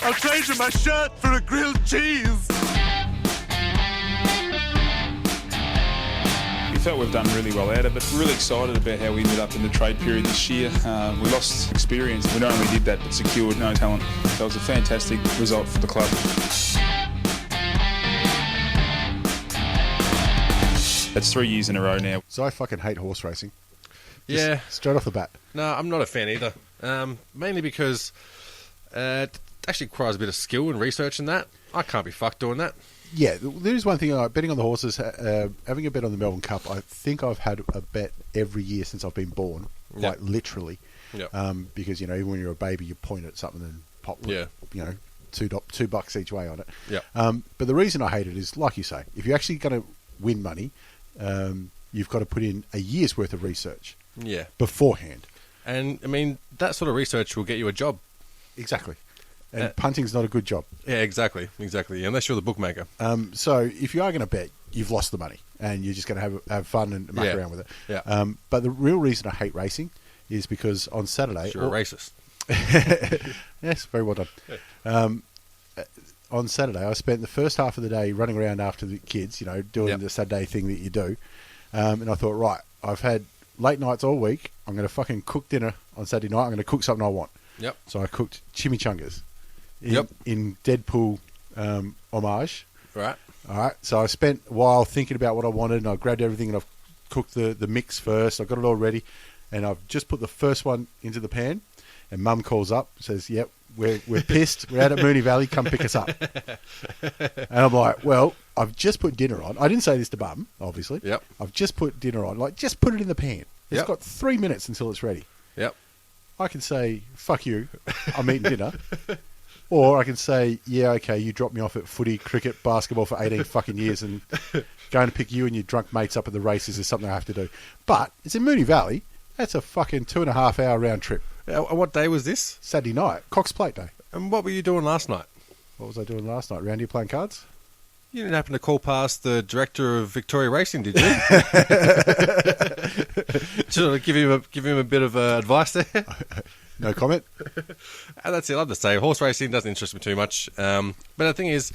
I'll trade you my shirt for a grilled cheese. We felt we've done really well out of it. Really excited about how we ended up in the trade period this year. We lost experience. We not only did that, but secured no talent. That was a fantastic result for the club. That's 3 years in a row now. So I fucking hate horse racing. Yeah. Straight off the bat. No, I'm not a fan either. Mainly because it actually requires a bit of skill and research in that. I can't be fucked doing that. Yeah, there is one thing, betting on the horses, having a bet on the Melbourne Cup, I think I've had a bet every year since I've been born, quite literally. Yep. Because, even when you're a baby, you point at something and pop, $2 each way on it. Yep. But the reason I hate it is, like you say, if you're actually going to win money, you've got to put in a year's worth of research beforehand. And, I mean, that sort of research will get you a job. Exactly. And punting's not a good job. Yeah, exactly. Unless you're the bookmaker. So if you are going to bet, you've lost the money, and you're just going to have fun and muck around with it. Yeah. But the real reason I hate racing is because on Saturday... You're a racist. Yes, very well done. Yeah. On Saturday, I spent the first half of the day running around after the kids, doing the Saturday thing that you do. And I thought, right, I've had late nights all week. I'm going to fucking cook dinner on Saturday night. I'm going to cook something I want. Yep. So I cooked chimichangas. In Deadpool homage. Right. All right. So I spent a while thinking about what I wanted, and I grabbed everything, and I've cooked the mix first. I've got it all ready, and I've just put the first one into the pan, and Mum calls up, says, yep, we're pissed. We're out at Moonee Valley. Come pick us up. And I'm like, well, I've just put dinner on. I didn't say this to Mum, obviously. Yep. I've just put dinner on. Like, just put it in the pan. It's got 3 minutes until it's ready. Yep. I can say, fuck you, I'm eating dinner. Or I can say, yeah, okay, you dropped me off at footy, cricket, basketball for 18 fucking years, and going to pick you and your drunk mates up at the races is something I have to do. But it's in Moonee Valley. That's a fucking 2.5 hour round trip. What day was this? Saturday night. Cox Plate Day. And what were you doing last night? What was I doing last night? Round here playing cards? You didn't happen to call past the director of Victoria Racing, did you? Should I give him a bit of advice there? No comment. And that's it. I'd have to say, horse racing doesn't interest me too much. But the thing is,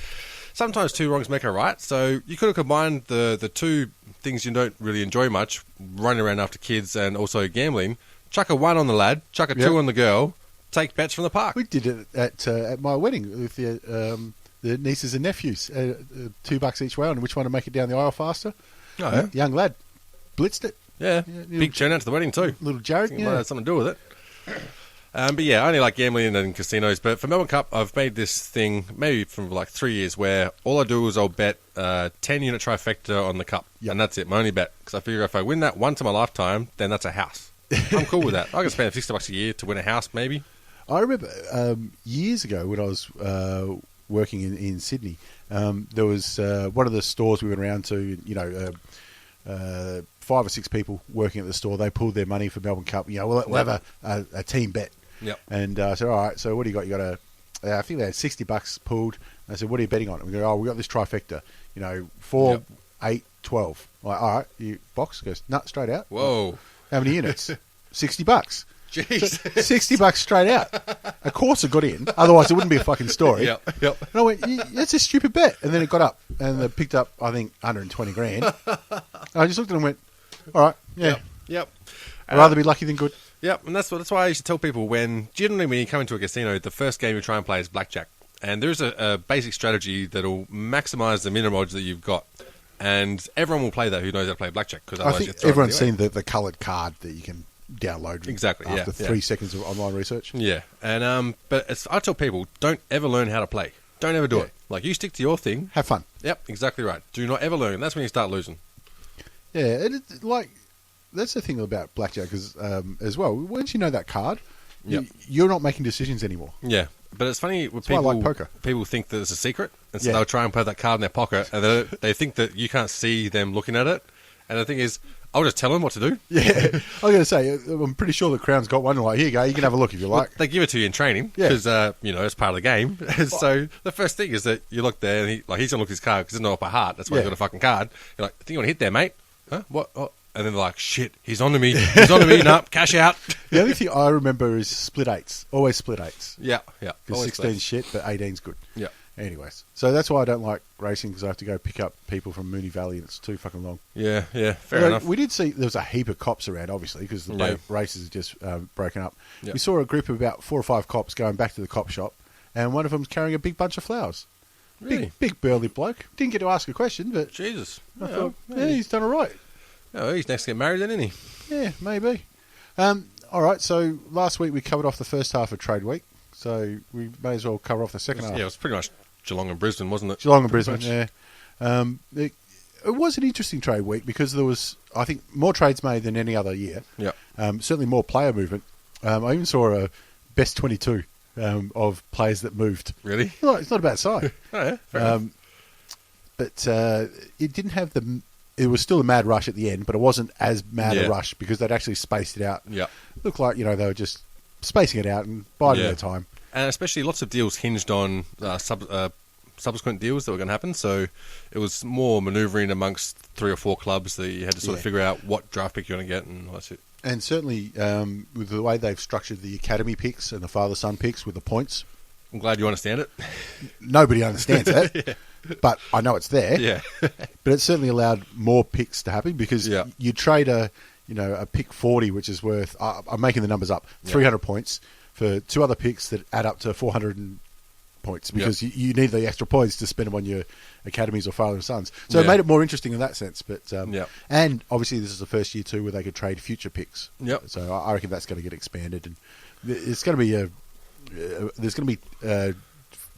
sometimes two wrongs make a right. So you could have combined the two things you don't really enjoy much, running around after kids and also gambling. Chuck a 1 on the lad, chuck a 2 on the girl, take bets from the park. We did it at my wedding with the nieces and nephews. $2 each way on which one to make it down the aisle faster. Oh, yeah. Young lad blitzed it. Yeah, big turnout to the wedding too. Little Jared, Might have something to do with it. But yeah, I only like gambling and casinos. But for Melbourne Cup, I've made this thing maybe from like 3 years where all I do is I'll bet 10-unit trifecta on the cup. Yep. And that's it, my only bet. Because I figure if I win that once in my lifetime, then that's a house. I'm cool with that. I can spend $60 a year to win a house, maybe. I remember years ago when I was working in Sydney, there was one of the stores we went around to, 5 or 6 people working at the store. They pulled their money for Melbourne Cup. We'll have a team bet. Yep. And I said, all right, so what do you got? You got I think they had $60 pulled. And I said, what are you betting on? And we go, we got this trifecta. 4, 8, 12. I'm like, all right, you box? Goes, straight out. Whoa. How many units? $60. Jeez. So $60 straight out. Of course it got in. Otherwise it wouldn't be a fucking story. Yep. And I went, that's a stupid bet. And then it got up. And they picked up, I think, 120 grand. And I just looked at it and went, all right, yeah. Yep. I'd rather be lucky than good. Yep, and that's why I used to tell people generally when you come into a casino, the first game you try and play is blackjack. And there's a basic strategy that'll maximise the minimum odds that you've got. And everyone will play that who knows how to play blackjack. Because I think everyone's seen the coloured card that you can download after 3 seconds of online research. Yeah, and but I tell people, don't ever learn how to play. Don't ever do it. Like, you stick to your thing. Have fun. Yep, exactly right. Do not ever learn. That's when you start losing. Yeah, that's the thing about blackjack as well. Once you know that card, you're not making decisions anymore. Yeah, but it's funny when I like poker. People think that it's a secret, and so they'll try and put that card in their pocket, and they think that you can't see them looking at it. And the thing is, I'll just tell them what to do. Yeah, I was going to say, I'm pretty sure the Crown's got one. Like, here you go, you can have a look if you like. They give it to you in training because it's part of the game. So the first thing is that you look there, and he's going to look at his card because he doesn't know it by heart. That's why he's got a fucking card. You're like, I think you want to hit there, mate. Huh? What? Oh. and then they're like, shit, he's onto me. He's onto me. Nah, cash out. The only thing I remember is split eights. Always split eights. Yeah. Because 16's shit, but 18's good. Yeah. Anyways, so that's why I don't like racing, because I have to go pick up people from Moonee Valley and it's too fucking long. Yeah, fair enough. We did see there was a heap of cops around, obviously, because the races are just broken up. Yeah. We saw a group of about 4 or 5 cops going back to the cop shop, and one of them's carrying a big bunch of flowers. Really? Big burly bloke. Didn't get to ask a question, but Jesus. I thought, he's done all right. Oh, he's next to get married then, isn't he? Yeah, maybe. All right, so last week we covered off the first half of Trade Week, so we may as well cover off the second half. Yeah, it was pretty much Geelong and Brisbane, wasn't it? Geelong and Brisbane, yeah. It was an interesting trade week because there was, I think, more trades made than any other year. Yeah. Certainly more player movement. I even saw a best 22 of players that moved. Really? Well, it's not a bad sign. Oh, yeah, fair enough. But it didn't have the... It was still a mad rush at the end, but it wasn't as mad a rush because they'd actually spaced it out. Yeah. Looked like, they were just spacing it out and biding their time. And especially lots of deals hinged on subsequent deals that were going to happen. So it was more manoeuvring amongst 3 or 4 clubs that you had to sort of figure out what draft pick you're going to get, and that's it. And certainly with the way they've structured the academy picks and the father-son picks with the points. I'm glad you understand it. Nobody understands that, but I know it's there. Yeah. But it certainly allowed more picks to happen because you trade a pick 40, which is worth, I'm making the numbers up, 300 points for 2 other picks that add up to 400 points because you need the extra points to spend them on your academies or father and sons. So it made it more interesting in that sense. But and obviously this is the first year too where they could trade future picks. Yep. So I reckon that's going to get expanded, and it's going to be there's going to be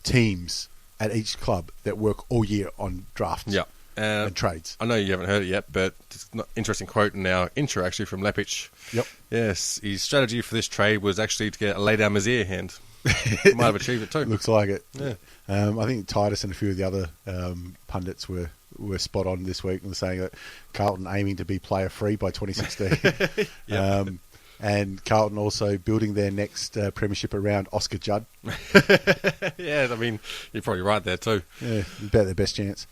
teams at each club that work all year on drafts. Yeah. And trades. I know you haven't heard it yet, but it's an interesting quote in our intro actually from Lachie. Yep. Yes, his strategy for this trade was actually to get a lay-down misere hand. Might have achieved it too. Looks like it. Yeah. I think Titus and a few of the other pundits were spot on this week and were saying that Carlton aiming to be player free by 2016. And Carlton also building their next premiership around Oscar Judd. Yeah, I mean, you're probably right there too. Yeah, about their best chance.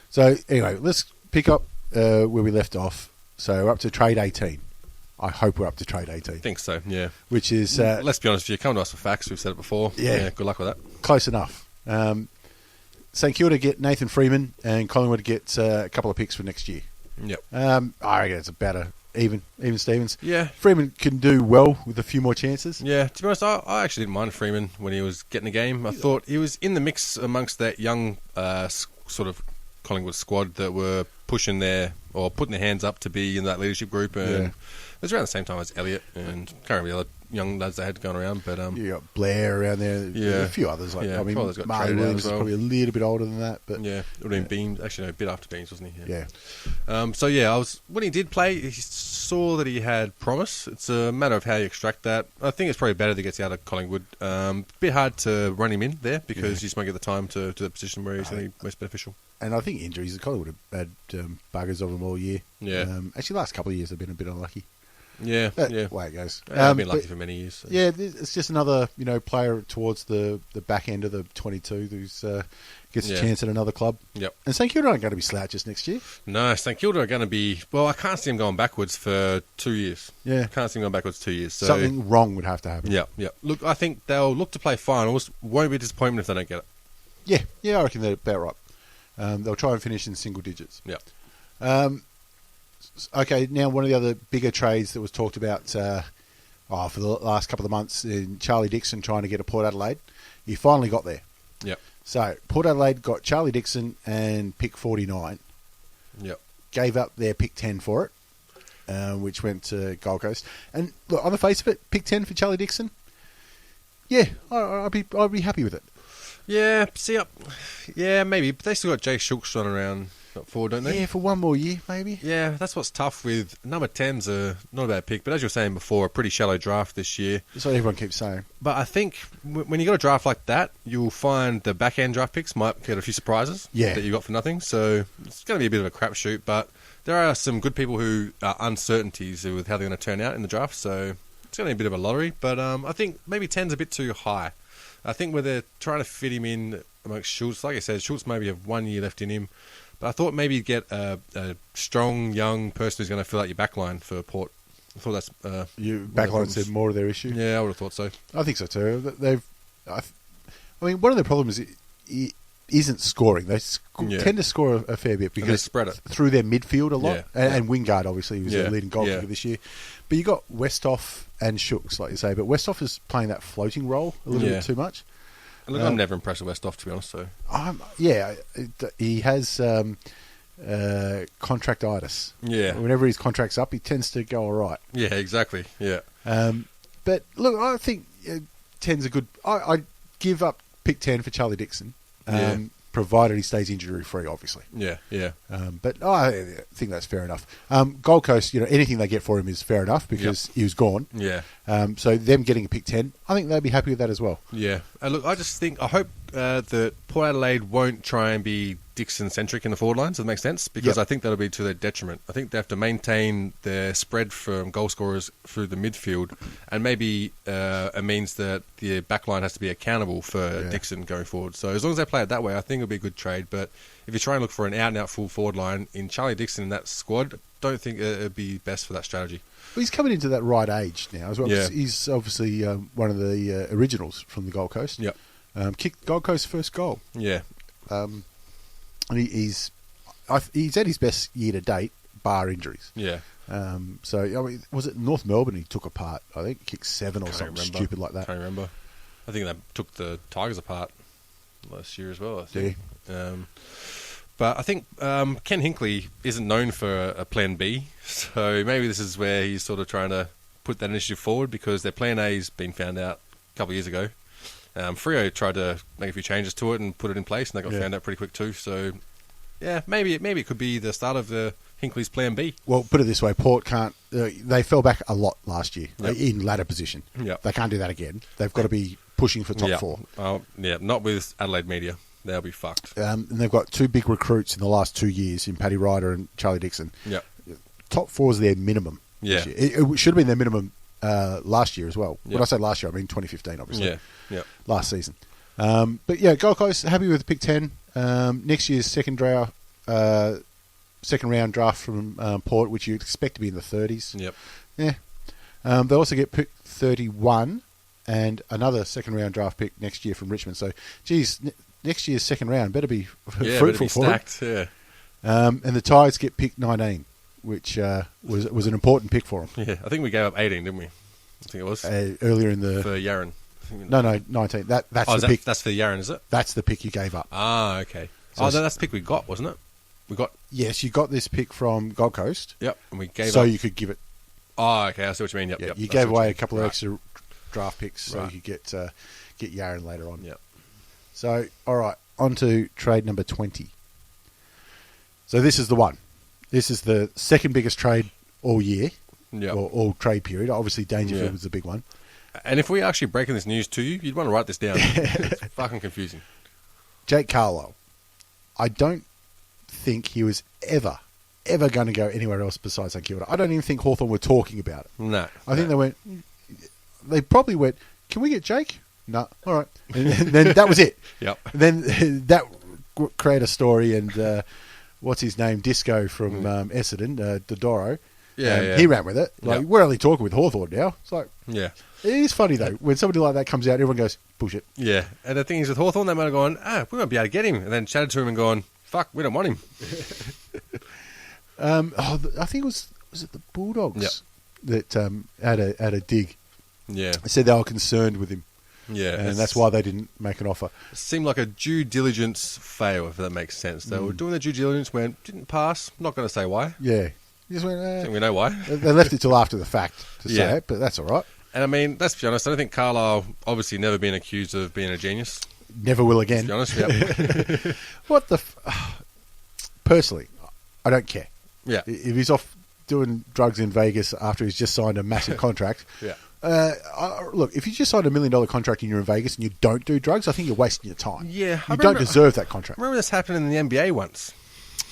So anyway, let's pick up where we left off. So we're up to trade 18. I hope we're up to trade 18. I think so, yeah. Which is... let's be honest, if you come to us for facts, we've said it before. Yeah, good luck with that. Close enough. St Kilda get Nathan Freeman and Collingwood get a couple of picks for next year. Yep. I reckon it's about even Stevens. Yeah. Freeman can do well with a few more chances. Yeah, to be honest, I actually didn't mind Freeman when he was getting the game. I thought he was in the mix amongst that young sort of Collingwood squad that were pushing putting their hands up to be in that leadership group, and it was around the same time as Elliott and can't remember the other young lads they had going around. But you got Blair around there, a few others I mean, Marley Williams is probably a little bit older than that, but it would have been Beams. Actually, no, a bit after Beams, wasn't he? Yeah. When he did play, he saw that he had promise. It's a matter of how you extract that. I think it's probably better that he gets out of Collingwood. Bit hard to run him in there because you just won't get the time to the position where he's really most beneficial. And I think injuries, Collingwood have had buggers of them all year. Yeah. Actually, last couple of years they've been a bit unlucky. Yeah. Way it goes. I've been lucky for many years. So. Yeah, it's just another player towards the back end of the 22 who's gets a chance at another club. Yep. And St Kilda aren't going to be slouches next year. No, St Kilda are going to be... Well, I can't see them going backwards for 2 years. Yeah. Can't see them going backwards 2 years. So. Something wrong would have to happen. Yeah. Look, I think they'll look to play finals. Won't be a disappointment if they don't get it. Yeah, I reckon they're about right. They'll try and finish in single digits. Yeah. Okay, now one of the other bigger trades that was talked about for the last couple of months in Charlie Dixon trying to get a Port Adelaide. He finally got there. Yep. So Port Adelaide got Charlie Dixon and pick 49. Yep. Gave up their pick 10 for it, which went to Gold Coast. And look, on the face of it, pick 10 for Charlie Dixon. Yeah, I'd be happy with it. Yeah, maybe. But they still got Jay Schultz running around up forward, don't they? Yeah, for one more year, maybe. Yeah, that's what's tough with number 10's not a bad pick, but as you were saying before, a pretty shallow draft this year. That's what everyone keeps saying. But I think when you got a draft like that, you'll find the back-end draft picks might get a few surprises that you got for nothing. So it's going to be a bit of a crapshoot, but there are some good people who are uncertainties with how they're going to turn out in the draft, so it's going to be a bit of a lottery. But I think maybe 10's a bit too high. I think where they're trying to fit him in amongst Schultz, like I said, Schultz maybe have 1 year left in him. But I thought maybe you'd get a strong, young person who's going to fill out your back line for Port. I thought that's... Backline's said more of their issue? Yeah, I would have thought so. I think so too. I mean, one of their problems is isn't scoring. They tend to score a fair bit because they spread it through their midfield a lot. Yeah. And Wingard, obviously, he was their leading goal kicker this year. But you got Westhoff and Shooks, like you say. But Westhoff is playing that floating role a little bit too much. Look, I'm never impressed with Westhoff, to be honest. So he has contractitis. Yeah. Whenever his contract's up, he tends to go all right. Yeah, exactly. Yeah. But look, I think 10's a good... I'd give up pick 10 for Charlie Dixon. Provided he stays injury-free, obviously. Yeah, yeah. But I think that's fair enough. Gold Coast, anything they get for him is fair enough because he was gone. Yeah. So them getting a pick 10, I think they'd be happy with that as well. Yeah. Look, I hope that Port Adelaide won't try and be Dixon-centric in the forward lines, if that makes sense, because I think that'll be to their detriment. I think they have to maintain their spread from goal scorers through the midfield, and maybe it means that the back line has to be accountable for Dixon going forward. So as long as they play it that way, I think it'll be a good trade. But if you try and look for an out-and-out full forward line in Charlie Dixon in that squad, don't think it'd be best for that strategy. Well, he's coming into that right age now as well. Yeah. He's obviously one of the originals from the Gold Coast. Yep. Kicked Gold Coast's first goal. Yeah. And he's at his best year to date, bar injuries. Yeah. So, I mean, was it North Melbourne he took apart? I think kicked 7 or something stupid like that. Can't remember. I think they took the Tigers apart last year as well, I think. Yeah. But I think Ken Hinkley isn't known for a plan B, so maybe this is where he's sort of trying to put that initiative forward because their plan A's been found out a couple of years ago. Freo tried to make a few changes to it and put it in place, and they got found out pretty quick too. So, yeah, maybe it could be the start of the Hinkley's plan B. Well, put it this way, Port can't... they fell back a lot last year in ladder position. Yep. They can't do that again. They've got to be pushing for top 4. Not with Adelaide Media. They'll be fucked. And they've got 2 big recruits in the last 2 years in Paddy Ryder and Charlie Dixon. Yep. Top 4 is their minimum. Yeah. It should have been their minimum last year as well. Yep. When I say last year, I mean 2015, obviously. Yeah. Yep. Last season. But yeah, Gold Coast, happy with the pick 10. Next year's second round draft from Port, which you'd expect to be in the 30s. Yep. Yeah. They also get pick 31 and another second round draft pick next year from Richmond. So, geez, next year's second round better be fruitful for them. Yeah. And the Tigers get pick 19, which was an important pick for them. Yeah, I think we gave up 18, didn't we? I think it was. Earlier in the... For Yaron. No, 19. That's the pick. That's for Yaron, is it? That's the pick you gave up. Ah, okay. So that's the pick we got, wasn't it? Yes, you got this pick from Gold Coast. Yep, and we gave so up... you could give it... Oh, okay, I see what you mean. Yep. You gave away a couple of extra draft picks so you could get Yaron later on. Yep. So, all right, on to trade number 20. So this is the one. This is the second biggest trade all year, or all trade period. Obviously, Dangerfield was the big one. And if we're actually breaking this news to you, you'd want to write this down. It's fucking confusing. Jake Carlisle. I don't think he was ever going to go anywhere else besides St Kilda. I don't even think Hawthorn were talking about it. No. I think they probably went, can we get Jake? No. All right. And then that was it. Yep. Then that created a story and what's his name? Disco from Essendon, Dodoro. Yeah. He ran with it. Like, we're only talking with Hawthorn now. It's like, it is funny though. When somebody like that comes out, everyone goes, bullshit. Yeah. And the thing is with Hawthorn, they might have gone, we won't be able to get him. And then chatted to him and gone, fuck, we don't want him. I think was it the Bulldogs that had a dig. Yeah. They said they were concerned with him. Yeah. And that's why they didn't make an offer. It seemed like a due diligence fail, if that makes sense. They were doing their due diligence, didn't pass. Not going to say why. Yeah. Just went, I think we know why. They left it till after the fact to say it, but that's all right. And I mean, let's be honest, I don't think Carlisle obviously never been accused of being a genius. Never will again. Let's be honest, What the... Personally, I don't care. Yeah. If he's off doing drugs in Vegas after he's just signed a massive contract... look, if you just signed $1 million contract and you're in Vegas and you don't do drugs, I think you're wasting your time. Yeah. You don't deserve that contract. Remember this happened in the NBA once?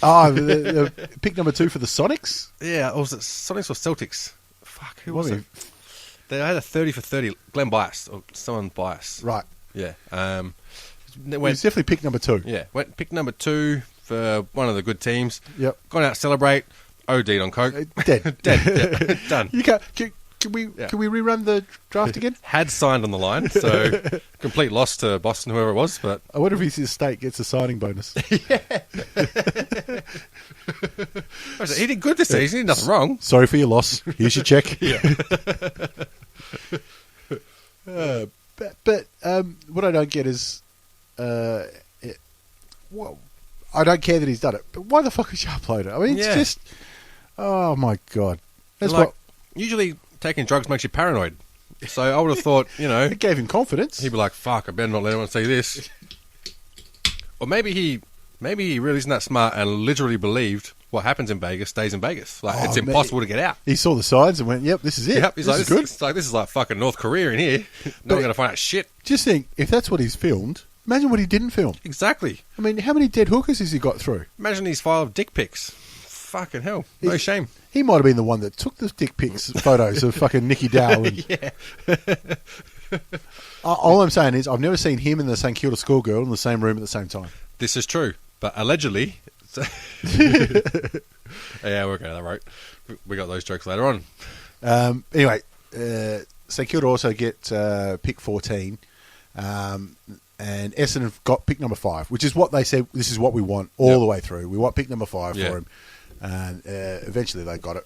Oh, the pick number 2 for the Sonics? Yeah, or was it Sonics or Celtics? Fuck, who was it? They had a 30 for 30. Glenn Bias, or someone Bias. Right. Yeah. It was definitely pick number 2. Yeah, went pick number 2 for one of the good teams. Yep. Gone out to celebrate. OD'd on coke. Dead. Dead. Done. You can't. Can we rerun the draft again? Had signed on the line, so complete loss to Boston, whoever it was. But I wonder if his estate gets a signing bonus. he did good this season. He did nothing wrong. Sorry for your loss. Here's your check. But what I don't get is, I don't care that he's done it. But why the fuck would you upload it? I mean, it's just, oh my god. That's like, what. Usually, taking drugs makes you paranoid. So I would have thought, It gave him confidence. he'd be like, "Fuck, I better not let anyone see this." Or maybe he really isn't that smart and literally believed what happens in Vegas stays in Vegas. Like it's impossible to get out. He saw the signs and went, "Yep, this is it. Yep, he's this like, is good." This is like fucking North Korea in here. No one's going to find out shit. Just think, if that's what he's filmed, imagine what he didn't film. Exactly. I mean, how many dead hookers has he got through? Imagine his file of dick pics. Fucking hell. No shame. He might have been the one that took the dick pics photos of fucking Nicky Dowell. And all I'm saying is, I've never seen him and the St Kilda schoolgirl in the same room at the same time. This is true, but allegedly. Yeah, we're going down that road. We got those jokes later on. Anyway, St Kilda also get pick 14, and Essendon got pick number 5, which is what they said. This is what we want all the way through. We want pick number 5 for him, and eventually they got it.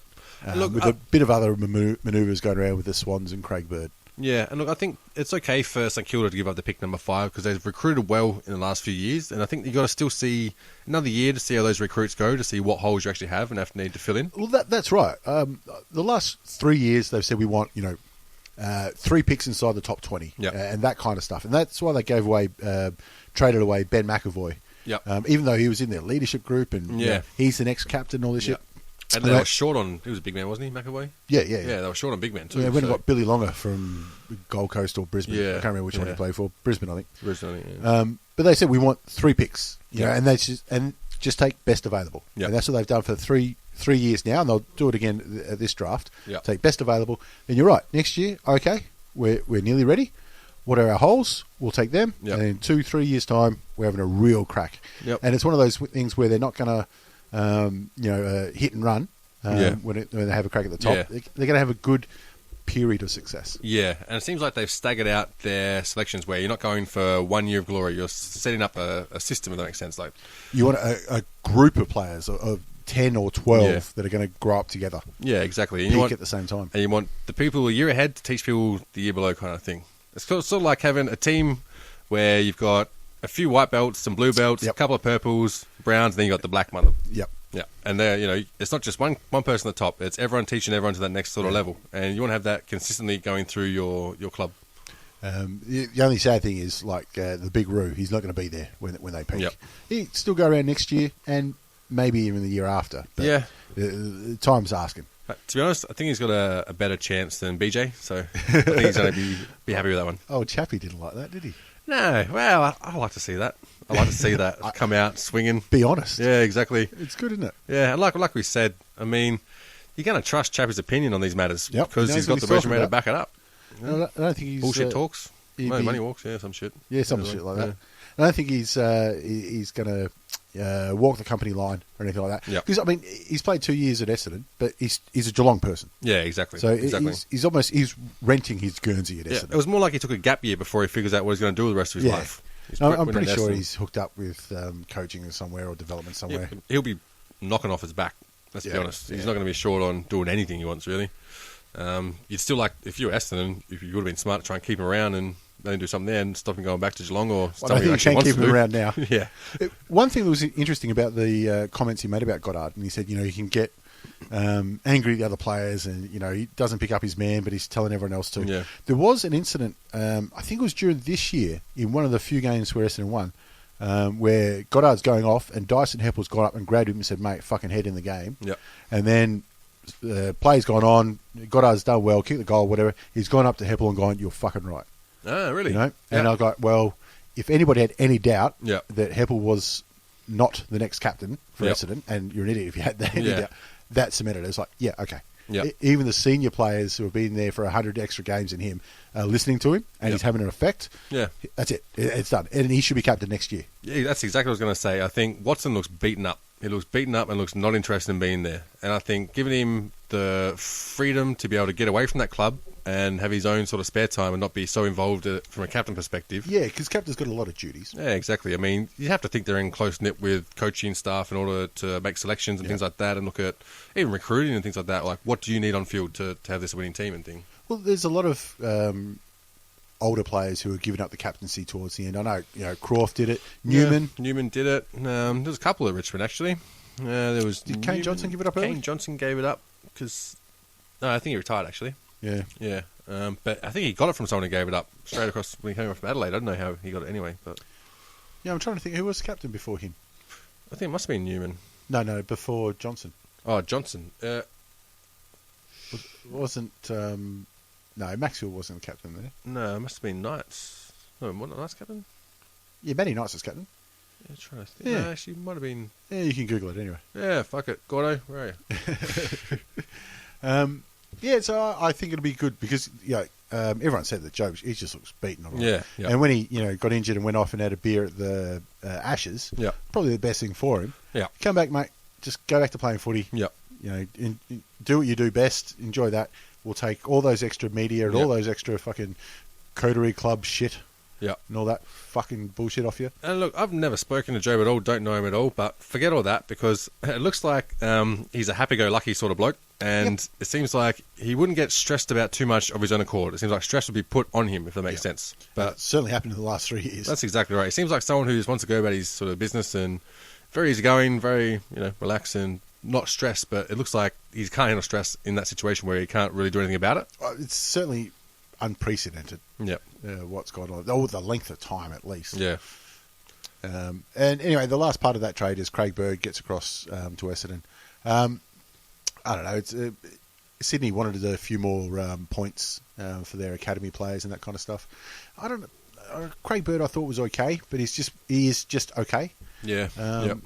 Look, with a bit of other manoeuvres going around with the Swans and Craig Bird. Yeah, and look, I think it's okay for St Kilda to give up the pick number 5 because they've recruited well in the last few years, and I think you've got to still see another year to see how those recruits go, to see what holes you actually have and need to fill in. Well, that's right. The last 3 years they've said we want 3 picks inside the top 20 and that kind of stuff, and that's why they gave away, traded away Ben McAvoy. Yep. Even though he was in their leadership group and he's the next captain and all this shit. And they were short on... He was a big man, wasn't he, McAvoy? Yeah, they were short on big men too. Yeah, when got Billy Longer from Gold Coast or Brisbane. I can't remember which one he played for. Brisbane, I think. Brisbane, but they said we want 3 picks, and they just take best available. Yep. And that's what they've done for three years now, and they'll do it again at this draft. Yep. Take best available. And you're right. Next year, okay, we're nearly ready. What are our holes? We'll take them. Yep. And in 2-3 years' time, we're having a real crack. Yep. And it's one of those things where they're not going to, hit and run. When they have a crack at the top, they're going to have a good period of success. Yeah, and it seems like they've staggered out their selections where you're not going for 1 year of glory. You're setting up a system, if that makes sense. Like you want a group of players of 10 or 12 that are going to grow up together. Yeah, exactly. And peak at the same time. And you want the people a year ahead to teach people the year below kind of thing. It's sort of like having a team where you've got a few white belts, some blue belts, a couple of purples, browns, and then you've got the black mother. Yep. Yeah, and they're, it's not just one person at the top. It's everyone teaching everyone to that next sort of level. And you want to have that consistently going through your club. The only sad thing is, like, the Big Roo, he's not going to be there when they peak. Yep. He'll still go around next year and maybe even the year after. But time's asking. To be honest, I think he's got a better chance than BJ, so I think he's going to be happy with that one. Oh, Chappie didn't like that, did he? No, well, I like to see that. I like to see that come out swinging. Be honest. Yeah, exactly. It's good, isn't it? Yeah, and like we said, I mean, you're going to trust Chappie's opinion on these matters because he's got the resume to back it up. I don't think he's... Bullshit talks. Money walks, some shit. Yeah, some shit like that. I don't think he's going to walk the company line or anything like that. Because, I mean, he's played 2 years at Essendon, but he's a Geelong person. Yeah, exactly. So he's renting his Guernsey at Essendon. It was more like he took a gap year before he figures out what he's going to do with the rest of his life. I'm pretty sure he's hooked up with coaching somewhere or development somewhere. Yeah, he'll be knocking off his back, let's be honest. He's not going to be short on doing anything he wants, really. You'd still like, if you were Essendon, if you would have been smart to try and keep him around and then do something there and stop him going back to Geelong or something. I think you can keep him around now. Yeah. One thing that was interesting about the comments he made about Goddard, and he said, he can get angry at the other players and, he doesn't pick up his man, but he's telling everyone else to. Yeah. There was an incident, I think it was during this year, in one of the few games where Essendon won, where Goddard's going off and Dyson Heppel's got up and grabbed him and said, mate, fucking head in the game. Yep. And then the play's gone on, Goddard's done well, kicked the goal, whatever. He's gone up to Heppel and gone, you're fucking right. Oh, really? And I was like, well, if anybody had any doubt that Heppel was not the next captain for Essendon, and you're an idiot if you had that, any doubt, that cemented it. It's like, okay. Yep. Even the senior players who have been there for 100 extra games than him are listening to him, and Yep. he's having an effect. Yeah. That's it. It's done. And he should be captain next year. Yeah, that's exactly what I was going to say. I think Watson looks beaten up. He looks beaten up and looks not interested in being there. And I think giving him the freedom to be able to get away from that club and have his own sort of spare time and not be so involved from a captain perspective. Yeah, because captain's got a lot of duties. Yeah, exactly. I mean, you have to think they're in close knit with coaching staff in order to make selections and things like that, and look at even recruiting and things like that. Like, what do you need on field to have this winning team and thing? Well, there's a lot of older players who are giving up the captaincy towards the end. I know, Croft did it. Newman. Yeah, Newman did it. There's a couple at Richmond, actually. There was Did Kane Johnson give it up early? Kane Johnson gave it up because... No, I think he retired, actually. Yeah. Yeah. But I think he got it from someone who gave it up straight across when he came up from Adelaide. I don't know how he got it anyway, but... Yeah, I'm trying to think. Who was captain before him? I think it must have been Newman. No, before Johnson. Oh, Johnson. Wasn't... no, Maxwell wasn't the captain there. No, it must have been Knights. No, wasn't it Knights captain? Yeah, Matty Knights was captain. Yeah, trying to think. Yeah. No, actually, it might have been... Yeah, you can Google it anyway. Yeah, fuck it. Gordo, where are you? Yeah, so I think it'll be good because everyone said that Joe, he just looks beaten. Already. Yeah, yeah. And when he got injured and went off and had a beer at the Ashes, Yeah. probably the best thing for him. Yeah. Come back, mate. Just go back to playing footy. Yeah. Do what you do best. Enjoy that. We'll take all those extra media and all those extra fucking coterie club shit. Yeah. And all that fucking bullshit off you. And look, I've never spoken to Joe at all, don't know him at all, but forget all that because it looks like he's a happy-go-lucky sort of bloke, and it seems like he wouldn't get stressed about too much of his own accord. It seems like stress would be put on him, if that makes sense. But It certainly happened in the last 3 years. that's exactly right. He seems like someone who just wants to go about his sort of business and very easygoing, very, relaxed and not stressed, but it looks like he can't handle stress in that situation where he can't really do anything about it. It's certainly unprecedented. Yep. What's gone on? Oh, the length of time at least. Yeah. And anyway, the last part of that trade is Craig Bird gets across to Essendon. I don't know. It's Sydney wanted a few more points for their academy players and that kind of stuff. I don't know. Craig Bird I thought was okay, but he is just okay. Yeah. Yep.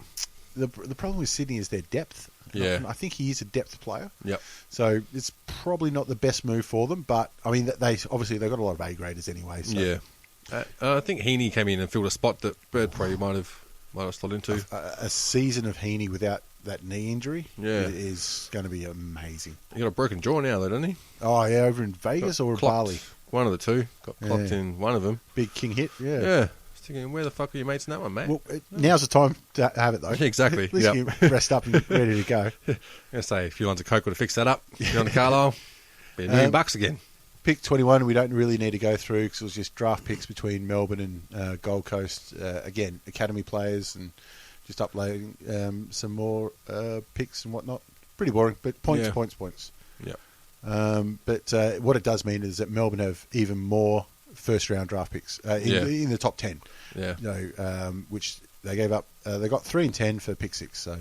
The problem with Sydney is their depth. Yeah. I think he is a depth player. Yep. So it's probably not the best move for them, but I mean they've got a lot of A graders anyway. So. Yeah. I think Heaney came in and filled a spot that Bird probably might have slotted into. A season of Heaney without that knee injury is going to be amazing. He got a broken jaw now, though, doesn't he? Oh, yeah, over in Vegas or Clocked. Bali? One of the two. Got clocked in one of them. Big king hit, yeah. Yeah. I was thinking, where the fuck are your mates in that one, mate? Well, now's the time to have it, though. Exactly, At least you can rest up and ready to go. I'm going to say, a few lines of coke would have fixed that up. You're on the Carlisle, be $1 million again. Pick 21, we don't really need to go through because it was just draft picks between Melbourne and Gold Coast. Again, academy players and just uploading some more picks and whatnot. Pretty boring, but points. Yeah. But what it does mean is that Melbourne have even more first-round draft picks in the top 10. Yeah. Which they gave up. They got 3 and 10 for pick 6, so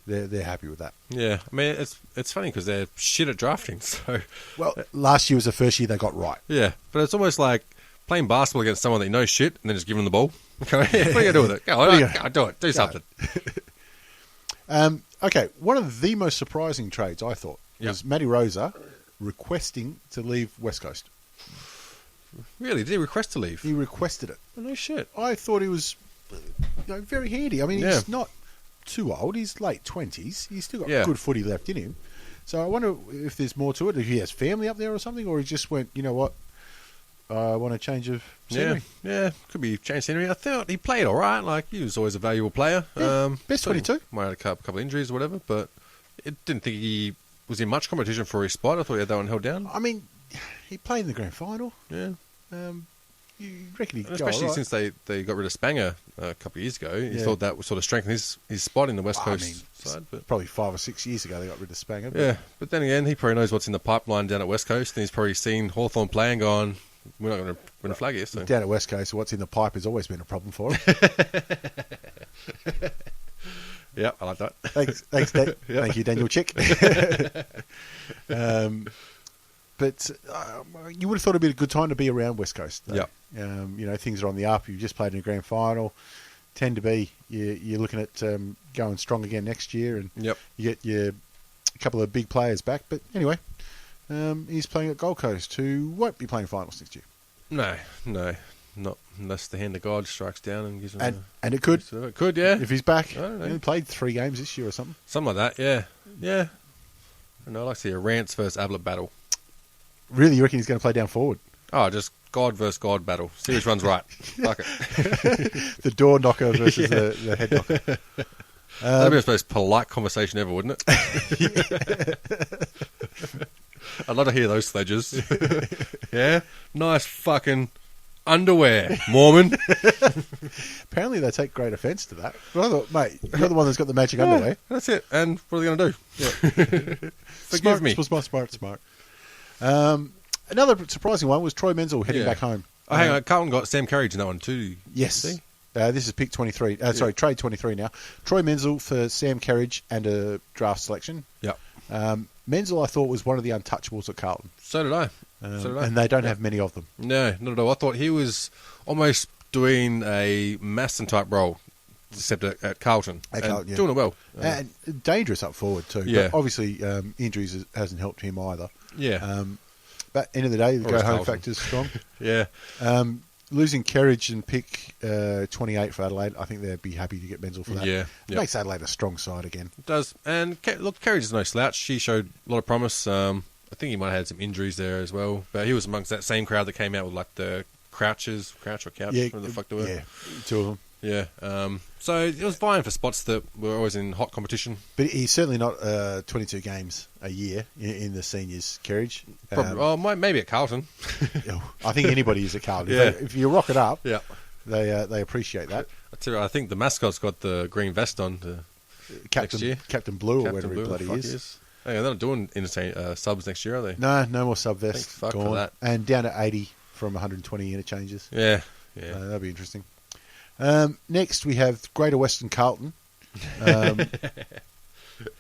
they're happy with that. Yeah. I mean, it's funny because they're shit at drafting. So, Well, last year was the first year they got right. yeah, but it's almost like playing basketball against someone that you know shit and then just giving them the ball. What are you going to do with it? Go on, do it. Do something. Okay, one of the most surprising trades, I thought, was Matty Rosa requesting to leave West Coast. Really? Did he request to leave? He requested it. Oh, no shit. I thought he was very handy. I mean, he's not too old. He's late 20s. He's still got good footy left in him. So I wonder if there's more to it, if he has family up there or something, or he just went, you know what, I want a change of scenery. Yeah, could be change scenery. I thought he played all right. Like, he was always a valuable player. Yeah, best 22. Might have had a couple of injuries or whatever, but I didn't think he was in much competition for his spot. I thought he had that one held down. I mean, he played in the grand final. Yeah. You reckon he'd go especially all right. since they got rid of Spanger a couple of years ago. You thought that would sort of strengthen his spot in the West Coast side. But probably 5 or 6 years ago they got rid of Spanger. But yeah, but then again, he probably knows what's in the pipeline down at West Coast, and he's probably seen Hawthorn play and gone, we're not going to win a flag here. So. Down at West Coast, what's in the pipe has always been a problem for him. Yeah, I like that. Thanks, Dave. Thank you, Daniel Chick. But you would have thought it'd be a good time to be around West Coast. Though. Yeah. Things are on the up. You've just played in a grand final. Tend to be. You're looking at going strong again next year, and you get your a couple of big players back. But anyway, he's playing at Gold Coast, who won't be playing finals next year. No, not unless the hand of God strikes down and gives him. And it could. It could, yeah. If he's back. I don't know. He played 3 games this year or something. Something like that, yeah. Yeah. I don't know, I like to see a Rance versus Ablett battle. Really, you reckon he's going to play down forward? Oh, just God versus God battle. See which one's right. Fuck it. The door knocker versus the head knocker. That'd be the most polite conversation ever, wouldn't it? I'd love to hear those sledges. Yeah? Nice fucking underwear, Mormon. Apparently they take great offence to that. But I thought, mate, you're the one that's got the magic underwear. That's it. And what are they going to do? Yeah. Forgive me. Smart. Another surprising one was Troy Menzel heading back home. Oh, hang on. Carlton got Sam Carriage in that one too. Yes. See? This is pick 23. Trade 23 now. Troy Menzel for Sam Carriage and a draft selection. Yep. Menzel, I thought, was one of the untouchables at Carlton. So did I. And they don't have many of them. No, not at all. I thought he was almost doing a Maston type role, except at Carlton. Carlton, yeah. Doing it well. And dangerous up forward too. Yeah. But obviously, injuries hasn't helped him either. Yeah. But end of the day, the Or is go-home Carlton. factor's strong. Yeah. Losing Kerridge and pick 28 for Adelaide, I think they'd be happy to get Menzel for that. Yeah, It yeah. makes Adelaide a strong side again. It does. And look, Carriage is no slouch. She showed a lot of promise. I think he might have had some injuries there as well. But he was amongst that same crowd that came out with like the Crouch or Couch, whatever the fuck they were. Yeah, 2 of them. Yeah. So it was vying for spots that were always in hot competition. But he's certainly not 22 games a year in the seniors, Kerridge. Probably, maybe at Carlton. I think anybody is at Carlton. Yeah. If you rock it up, Yeah. they appreciate that. I think the mascot's got the green vest on next year. Captain Blue or Captain whatever Blue, he bloody fuck is. Hey, they're not doing subs next year, are they? No more sub-vest. Thank fuck gone. for that. And down to 80 from 120 interchanges. Yeah. That'll be interesting. Next, we have Greater Western Carlton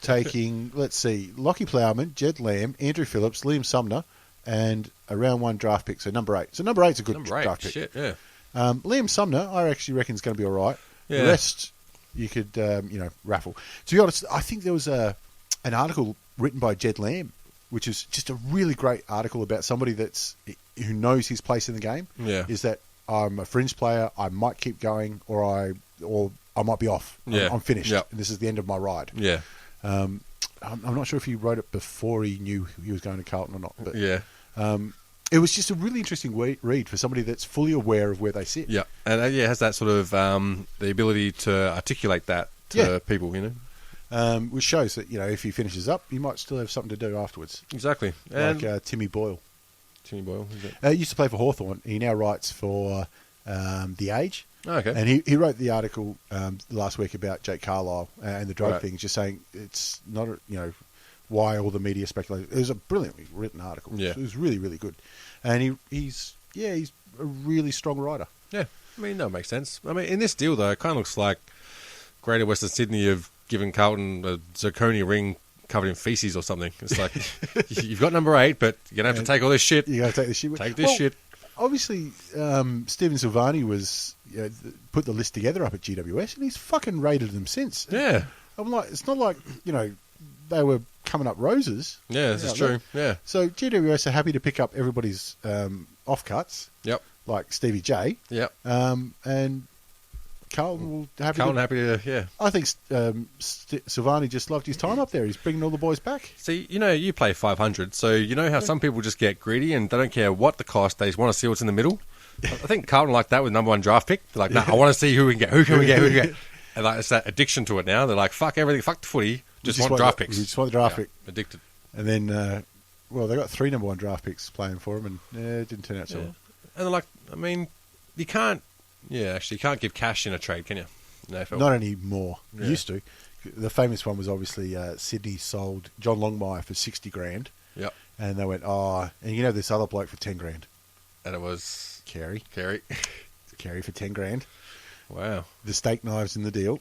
taking, let's see, Lachie Plowman, Jed Lamb, Andrew Phillips, Liam Sumner, and a round 1 draft pick. So number 8. So number 8's a good draft pick. Shit, yeah. Liam Sumner, I actually reckon is going to be all right. Yeah. The rest, you could, raffle. To be honest, I think there was an article written by Jed Lamb, which is just a really great article about somebody who knows his place in the game. Yeah. Is that I'm a fringe player, I might keep going, or I might be off. Yeah. I'm finished, Yep. and this is the end of my ride. Yeah. I'm not sure if he wrote it before he knew he was going to Carlton or not, but Yeah. it was just a really interesting read for somebody that's fully aware of where they sit. Yeah. And it has that sort of the ability to articulate that to people, Which shows that if he finishes up, he might still have something to do afterwards. Exactly. And Like Timmy Boyle. Timmy Boyle, is it? Used to play for Hawthorn. He now writes for The Age. Oh, okay. And he wrote the article last week about Jake Carlisle and the drug thing, just saying it's not, why all the media speculation. It was a brilliantly written article. Yeah. It was really, really good. And he's a really strong writer. Yeah. I mean, that makes sense. I mean, in this deal, though, it kind of looks like Greater Western Sydney have given Carlton a zirconia ring covered in feces or something. It's like, you've got number 8, but you're going to have to take all this shit. You got to take this shit. Take this shit. Obviously, Stephen Silvani was put the list together up at GWS, and he's fucking rated them since. Yeah. I'm like, it's not like they were coming up roses. Yeah, this is true. Yeah. So GWS are happy to pick up everybody's offcuts, Yep. like Stevie J, Yep. and Carlton will Carlton happy to, yeah. I think Silvani just loved his time up there. He's bringing all the boys back. See, you play 500, so you know how some people just get greedy and they don't care what the cost, they just want to see what's in the middle. I think Carlton like that with number 1 draft pick. They're like, nah, I want to see who we can get, who can we get. And like, it's that addiction to it now. They're like, fuck everything, fuck the footy, just want draft picks. We just want the draft pick. Addicted. And then, they got 3 number 1 draft picks playing for him, and it didn't turn out so well. And they're like, I mean, you can't give cash in a trade, can you? In AFL. Not anymore. Yeah. Used to. The famous one was obviously Sydney sold John Longmire for 60 grand. Yep. And they went, and this other bloke for 10 grand. And it was Carey for 10 grand. Wow. The steak knives in the deal.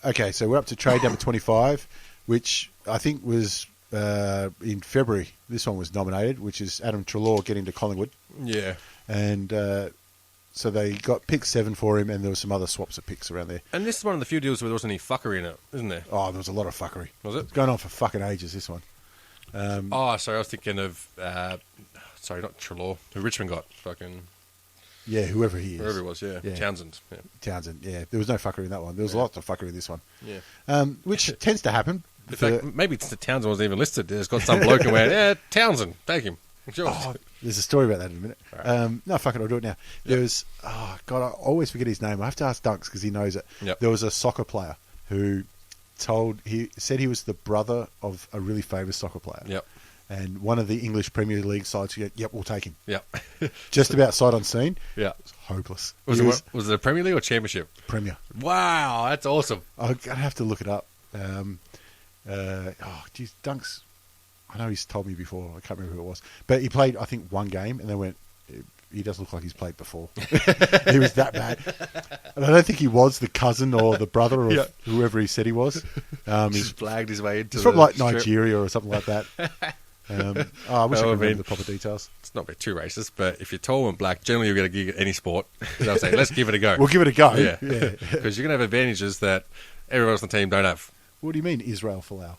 Okay, so we're up to trade number 25, which I think was in February. This one was nominated, which is Adam Treloar getting to Collingwood. Yeah. And So they got pick 7 for him, and there were some other swaps of picks around there. And this is one of the few deals where there wasn't any fuckery in it, isn't there? Oh, there was a lot of fuckery. Was it? It's going on for fucking ages, this one. Sorry, I was thinking of... sorry, not Trelaw, who Richmond got. Fucking... Yeah, whoever he is. Whoever it was, yeah. Yeah. Townsend. Yeah. Townsend, yeah. There was no fuckery in that one. There was lots of fuckery in this one. Yeah. Which tends to happen. In fact, maybe it's the Townsend wasn't even listed. There's got some bloke and went, yeah, Townsend, take him. Sure. Oh, there's a story about that in a minute. Right. No, fuck it, I'll do it now. There was, oh, God, I always forget his name. I have to ask Dunks because he knows it. Yep. There was a soccer player who he said he was the brother of a really famous soccer player. Yep. And one of the English Premier League sides said, yep, we'll take him. Yep. Just about sight unseen. Yeah. It was hopeless. Was He it a Premier League or Championship? Premier. Wow, that's awesome. I'd have to look it up. Geez, Dunks. I know he's told me before. I can't remember who it was. But he played, I think, one game and then went, he doesn't look like he's played before. He was that bad. And I don't think he was the cousin or the brother of whoever he said he was. He's flagged his way into He's from like strip. Nigeria or something like that. I wish I could remember the proper details. It's not being too racist, but if you're tall and black, generally you'll get a gig at any sport. They'll say, let's give it a go. We'll give it a go. Yeah. Because you're going to have advantages that everyone else on the team don't have. What do you mean, Israel Folau?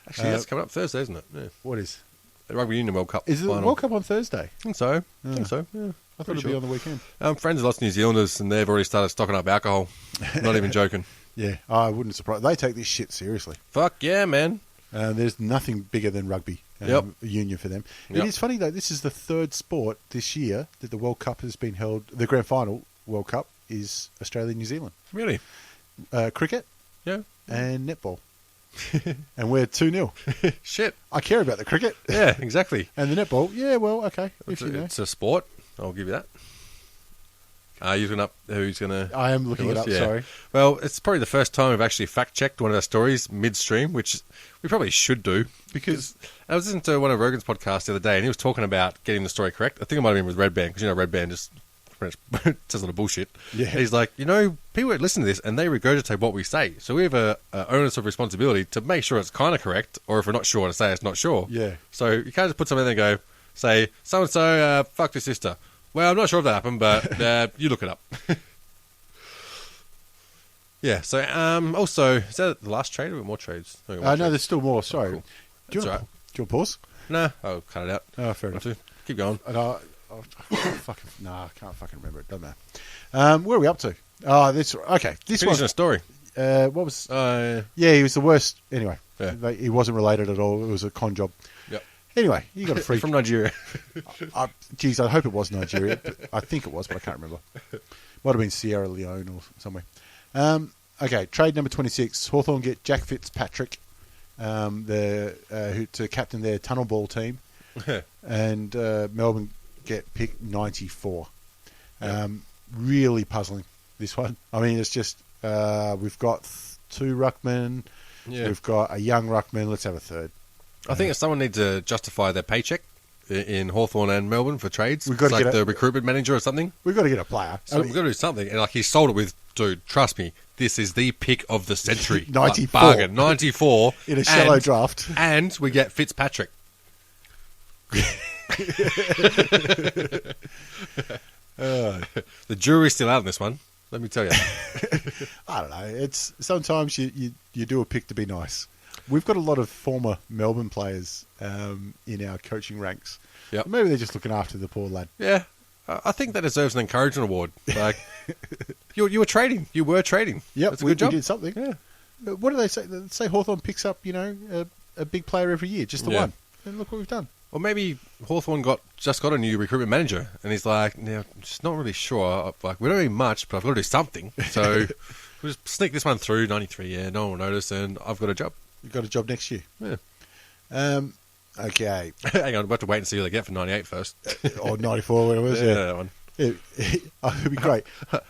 Actually, that's coming up Thursday, isn't it? Yeah. What is? The Rugby Union World Cup. Is it the final. World Cup on Thursday? I think so. Yeah. I thought it'd be on the weekend. Friends of lots of New Zealanders, and they've already started stocking up alcohol. Not even joking. Yeah, I wouldn't surprise. They take this shit seriously. Fuck yeah, man. There's nothing bigger than rugby union for them. Yep. It is funny, though. This is the third sport this year that the World Cup has been held. The grand final World Cup is Australia-New Zealand. Really? Cricket Yeah. and netball. And we're 2-0. Shit. I care about the cricket. Yeah, exactly. And the netball. Yeah, well, okay. If you know. It's a sport. I'll give you that. You looking up who's going to... I am looking it up, sorry. Well, it's probably the first time we've actually fact-checked one of our stories midstream, which we probably should do, because I was listening to one of Rogan's podcasts the other day, and he was talking about getting the story correct. I think it might have been with Red Band, because, you know, Red Band just says a lot of bullshit. Yeah. He's like, you know, people listen to this, and they regurgitate what we say, so we have a onus of responsibility to make sure it's kind of correct, or if we're not sure, to say it's not sure. Yeah. So you can't just put something in there and go, say, so-and-so fucked his sister. Well, I'm not sure if that happened, but you look it up. Yeah, so also, is that the last trade or more trades? No, there's still more. Sorry. Cool. Do you want to pause? No, I'll cut it out. Oh, fair enough. Keep going. And I can't fucking remember it. Doesn't matter. Where are we up to? Oh, this okay. This Finishing one. a story. What was? Yeah, he was the worst. Anyway, Yeah. he wasn't related at all. It was a con job. Yep. Anyway, you got a free. From Nigeria. Geez, I hope it was Nigeria. But I think it was, but I can't remember. Might have been Sierra Leone or somewhere. Okay, trade number 26. Hawthorn get Jack Fitzpatrick, who to captain their tunnel ball team, and Melbourne get pick 94. Really puzzling, this one. I mean, it's just we've got 2 ruckmen. Yeah. We've got a young ruckman. Let's have a third. I think if someone needs to justify their paycheck in Hawthorn and Melbourne for trades, We've got it's to like get the recruitment manager or something. We've got to get a player. So we've got to do something. And like he sold it with, dude, trust me, this is the pick of the century. 94. Like, bargain. 94. In a shallow draft. And we get Fitzpatrick. The jury's still out on this one, let me tell you. I don't know. It's sometimes you do a pick to be nice. We've got a lot of former Melbourne players in our coaching ranks. Yep. Maybe they're just looking after the poor lad. Yeah. I think that deserves an encouragement award. Like, you were trading. You were trading. Yep, That's a we good job. did something. Yeah. What do they say? They say Hawthorn picks up, a big player every year, just the Yeah. one. And look what we've done. Or maybe Hawthorn just got a new recruitment manager, and he's like, "No, I'm just not really sure. Like, we don't need much, but I've got to do something. So we'll just sneak this one through. 93, yeah, no one will notice, and I've got a job. You've got a job next year. Yeah. Okay. Hang on, we'll have to wait and see who they get for 98 first. Or 94, whatever it was. Yeah, Yeah. that one. It'd be great.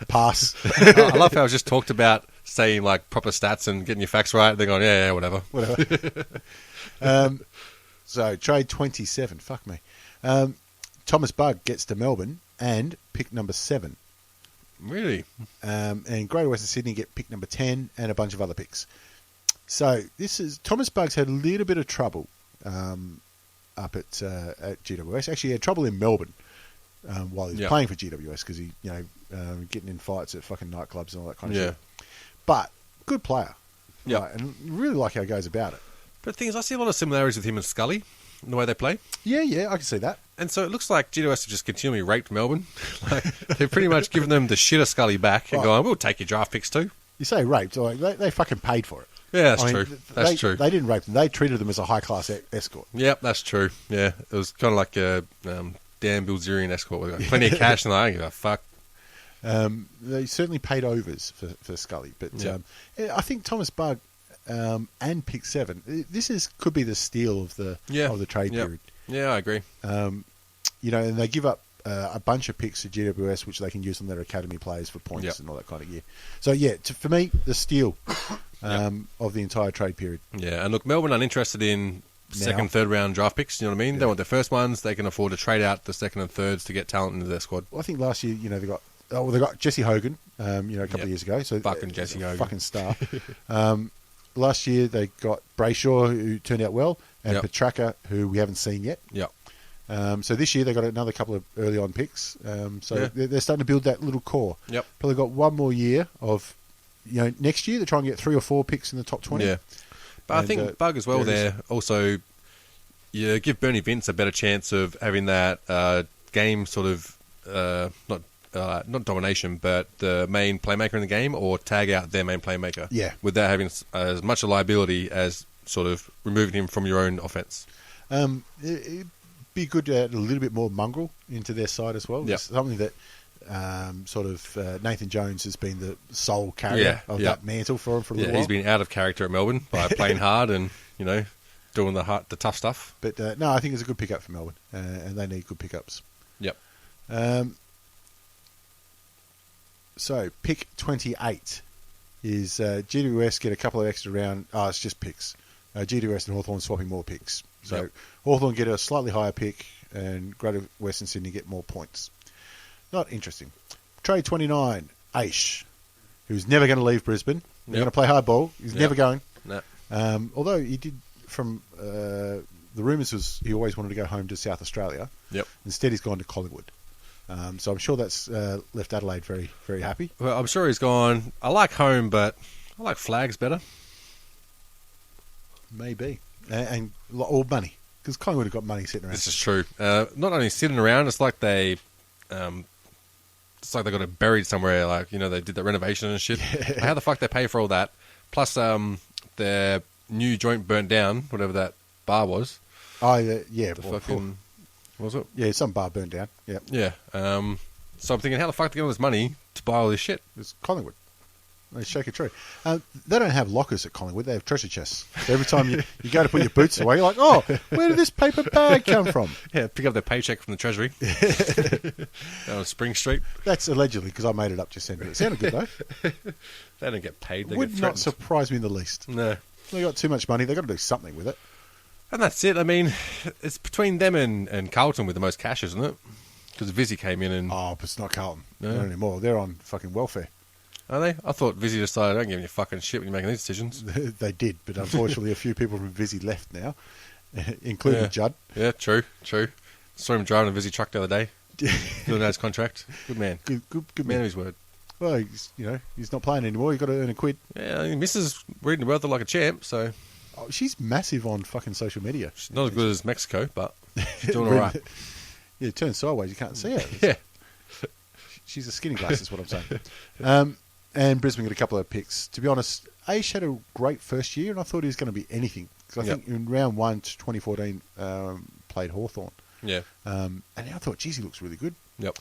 Pass. I love how I was just talked about saying like proper stats and getting your facts right. They're going, yeah, whatever. So trade 27. Fuck me. Thomas Bugg gets to Melbourne and pick number 7. Really? And Greater Western Sydney get pick number 10 and a bunch of other picks. So this is Thomas Bugg's had a little bit of trouble up at GWS. Actually, he had trouble in Melbourne. while he was Yep. playing for GWS because he, getting in fights at fucking nightclubs and all that kind of Yeah. shit. But good player. Yep. Right, and really like how he goes about it. But the thing is, I see a lot of similarities with him and Scully in the way they play. Yeah, I can see that. And so it looks like GWS have just continually raped Melbourne. Like, they've pretty much given them the shit of Scully back and Right. gone, we'll take your draft picks too. You say raped, like they fucking paid for it. Yeah, that's I mean, true. That's true. They didn't rape them. They treated them as a high-class escort. Yep, that's true. Yeah, it was kind of like a Dan Bilzerian escort. We got plenty of cash and I don't give a fuck. They certainly paid overs for Scully. But Yeah. I think Thomas Bugg and Pick 7, could be the steal of the trade Yep. period. Yeah, I agree. And they give up a bunch of picks to GWS, which they can use on their academy players for points Yep. and all that kind of gear. So, for me, the steal of the entire trade period. Yeah, and look, Melbourne aren't interested in second, third round draft picks. You know what I mean? They want their first ones. They can afford to trade out the second and thirds to get talent into their squad. Well, I think last year, they got Jesse Hogan, a couple of years ago. So Fucking Jesse Hogan. fucking star. Last year they got Brayshaw, who turned out well, and Yep. Petraka, who we haven't seen yet. Yep. So this year they got another couple of early on picks. Yeah. They're starting to build that little core. Yep. Probably got one more year of, next year they try and get 3 or 4 picks in the top 20. Yeah. But I And, think Bug as well there it there. Also, you give Bernie Vince a better chance of having that game sort of, not domination, but the main playmaker in the game, or tag out their main playmaker. Yeah. Without having as much a liability as sort of removing him from your own offense. It'd be good to add a little bit more mongrel into their side as well. Yep. It's something that Nathan Jones has been the sole carrier of that mantle for him for a little while. He's been out of character at Melbourne by playing hard and, doing the tough stuff. But no, I think it's a good pickup for Melbourne, and they need good pickups. Yep. So pick 28 is GWS get a couple of extra round. It's just picks. GWS and Hawthorn swapping more picks. So Yep. Hawthorn get a slightly higher pick, and Greater Western Sydney get more points. Not interesting. Trade 29, Aish, who's never going to leave Brisbane. They're Yep. going to play hard ball. He's Yep. never going. No. Although he did, from the rumours was he always wanted to go home to South Australia. Yep. Instead, he's gone to Collingwood. So I'm sure that's left Adelaide very, very happy. Well, I'm sure he's gone. I like home, but I like flags better. Maybe. Or money. Because Collingwood have got money sitting around. This is true. Not only sitting around, it's like they got it buried somewhere. Like, they did that renovation and shit. Like, how the fuck they pay for all that? Plus, their new joint burnt down, whatever that bar was. Oh, yeah. The fucking... What was it? Yeah, some bar burned down. Yeah. Yeah. So I'm thinking, how the fuck do they get all this money to buy all this shit? It's Collingwood. They shake a tree. They don't have lockers at Collingwood. They have treasure chests. So every time you go to put your boots away, you're like, oh, where did this paper bag come from? Yeah, pick up their paycheck from the Treasury. On Spring Street. That's allegedly, because I made it up just then. It sounded good, though. They don't get paid. They Would get not threatened. surprise me in the least. No. They got too much money. They've got to do something with it. And that's it. I mean, it's between them and Carlton with the most cash, isn't it? Because Vizzy came in and... Oh, but it's not Carlton. No. Not anymore. They're on fucking welfare. Are they? I thought Vizzy decided, I don't give you fucking shit when you're making these decisions. They did, but unfortunately a few people from Vizzy left now, including Yeah. Judd. Yeah, true. Saw him driving a Vizzy truck the other day. Doing his contract. Good man. Good Man man. of his word. Well, he's not playing anymore. You've got to earn a quid. Yeah, I mean, Mrs. reading the weather like a champ, so Oh, she's massive on fucking social media. she's not as good as Mexico, but she's doing all right. Yeah, turn sideways, you can't see her. Yeah. She's a skinny glass, is what I'm saying. And Brisbane got a couple of picks. To be honest, Aish had a great first year, and I thought he was going to be anything. Because I Yep. think in round 1 to 2014, played Hawthorn. Yeah. And I thought, geez, he looks really good. Yep.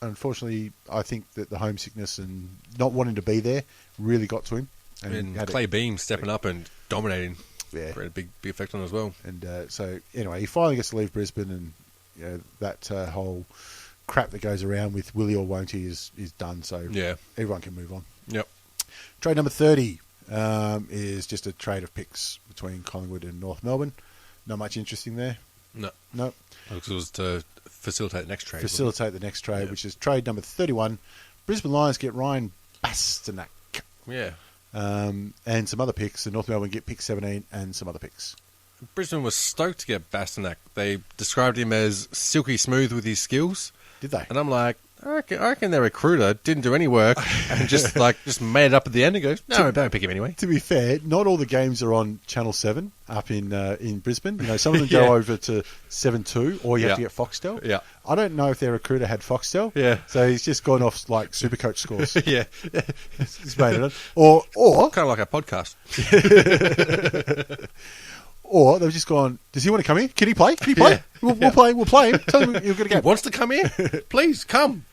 Unfortunately, I think that the homesickness and not wanting to be there really got to him. And had Clay Beam stepping up and dominating. Yeah. Had a big effect on it as well. And so, anyway, he finally gets to leave Brisbane, and that whole crap that goes around with will he or won't he is done. So Yeah. everyone can move on. Yep. Trade number 30 is just a trade of picks between Collingwood and North Melbourne. Not much interesting there. No. No. Because it was to facilitate the next trade. wasn't Facilitate the next trade, Yeah. which is trade number 31. Brisbane Lions get Ryan Bastanak. it? Yeah. And some other picks. And North Melbourne get pick 17 and some other picks. Brisbane was stoked to get Bastanak. They described him as silky smooth with his skills. Did they? And I'm like, I reckon their recruiter didn't do any work and just made it up at the end and goes, no, don't pick him anyway. To be fair, not all the games are on Channel 7 up in Brisbane. You know, some of them go over to 7.2 or you have to get Foxtel. Yeah. I don't know if their recruiter had Foxtel. Yeah. So he's just gone off like Supercoach scores. Yeah. He's made it up. Or Kind of like our podcast. Or they've just gone, does he want to come here? Can he play? Can he play? Yeah. We'll play him. Tell him you're going to He go. wants to come here? Please, come.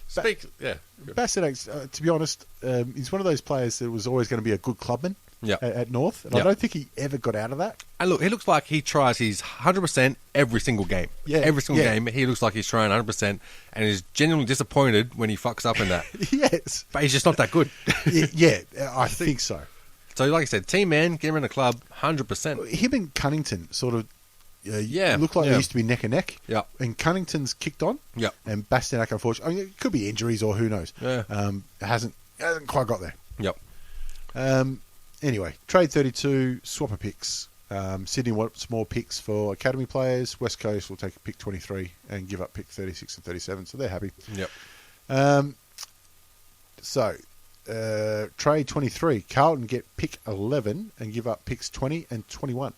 Speak. Yeah. Bastanak, to be honest, he's one of those players that was always going to be a good clubman at North. And I don't think he ever got out of that. And look, he looks like he tries his 100% every single game. Yeah. Every single game, he looks like he's trying 100% and is genuinely disappointed when he fucks up in that. Yes. But he's just not that good. Yeah, I think so. So, like I said, team man, get him in the club, 100%. Him and Cunnington sort of look like they used to be neck and neck. Yeah. And Cunnington's kicked on. Yeah. And Bastanak, unfortunately, I mean, it could be injuries or who knows. Yeah. Hasn't quite got there. Yep. Anyway, trade 32, swapper picks. Sydney wants more picks for academy players. West Coast will take pick 23 and give up pick 36 and 37, so they're happy. Yep. Trade 23, Carlton get pick 11 and give up picks 20 and 21.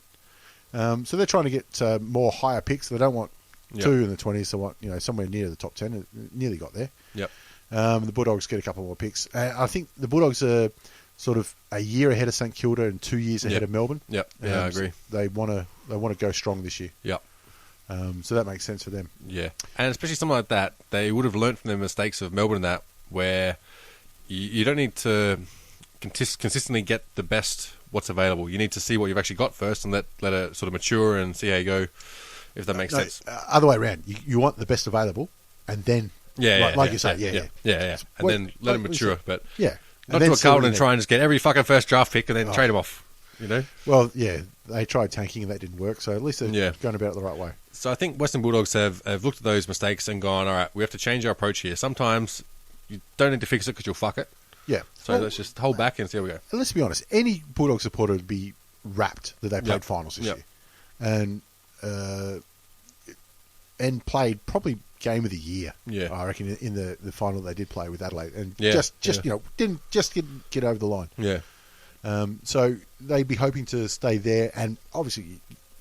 So they're trying to get more higher picks. They don't want 2 in the 20s. They want somewhere near the top 10. Nearly got there. Yep. The Bulldogs get a couple more picks. I think the Bulldogs are sort of a year ahead of St Kilda and 2 years ahead of Melbourne. Yep. Yeah, I agree. So they want to go strong this year. Yep. So that makes sense for them. Yeah. And especially something like that, they would have learnt from the mistakes of Melbourne in that, where you don't need to consistently get the best what's available. You need to see what you've actually got first and let it sort of mature and see how you go, if that makes sense. Other way around. You want the best available and then, like you say, and then let it mature. But not to a Carlton and try and just get every fucking first draft pick and then trade them off, Well, yeah, they tried tanking and that didn't work, so at least they're going about it the right way. So I think Western Bulldogs have looked at those mistakes and gone, all right, we have to change our approach here. Sometimes you don't need to fix it because you'll fuck it. Yeah. So let's just hold back and see how we go. Let's be honest. Any Bulldog supporter would be rapt that they played finals this year. And played probably game of the year, I reckon, in the final they did play with Adelaide. And didn't just get over the line. Yeah. So they'd be hoping to stay there. And obviously,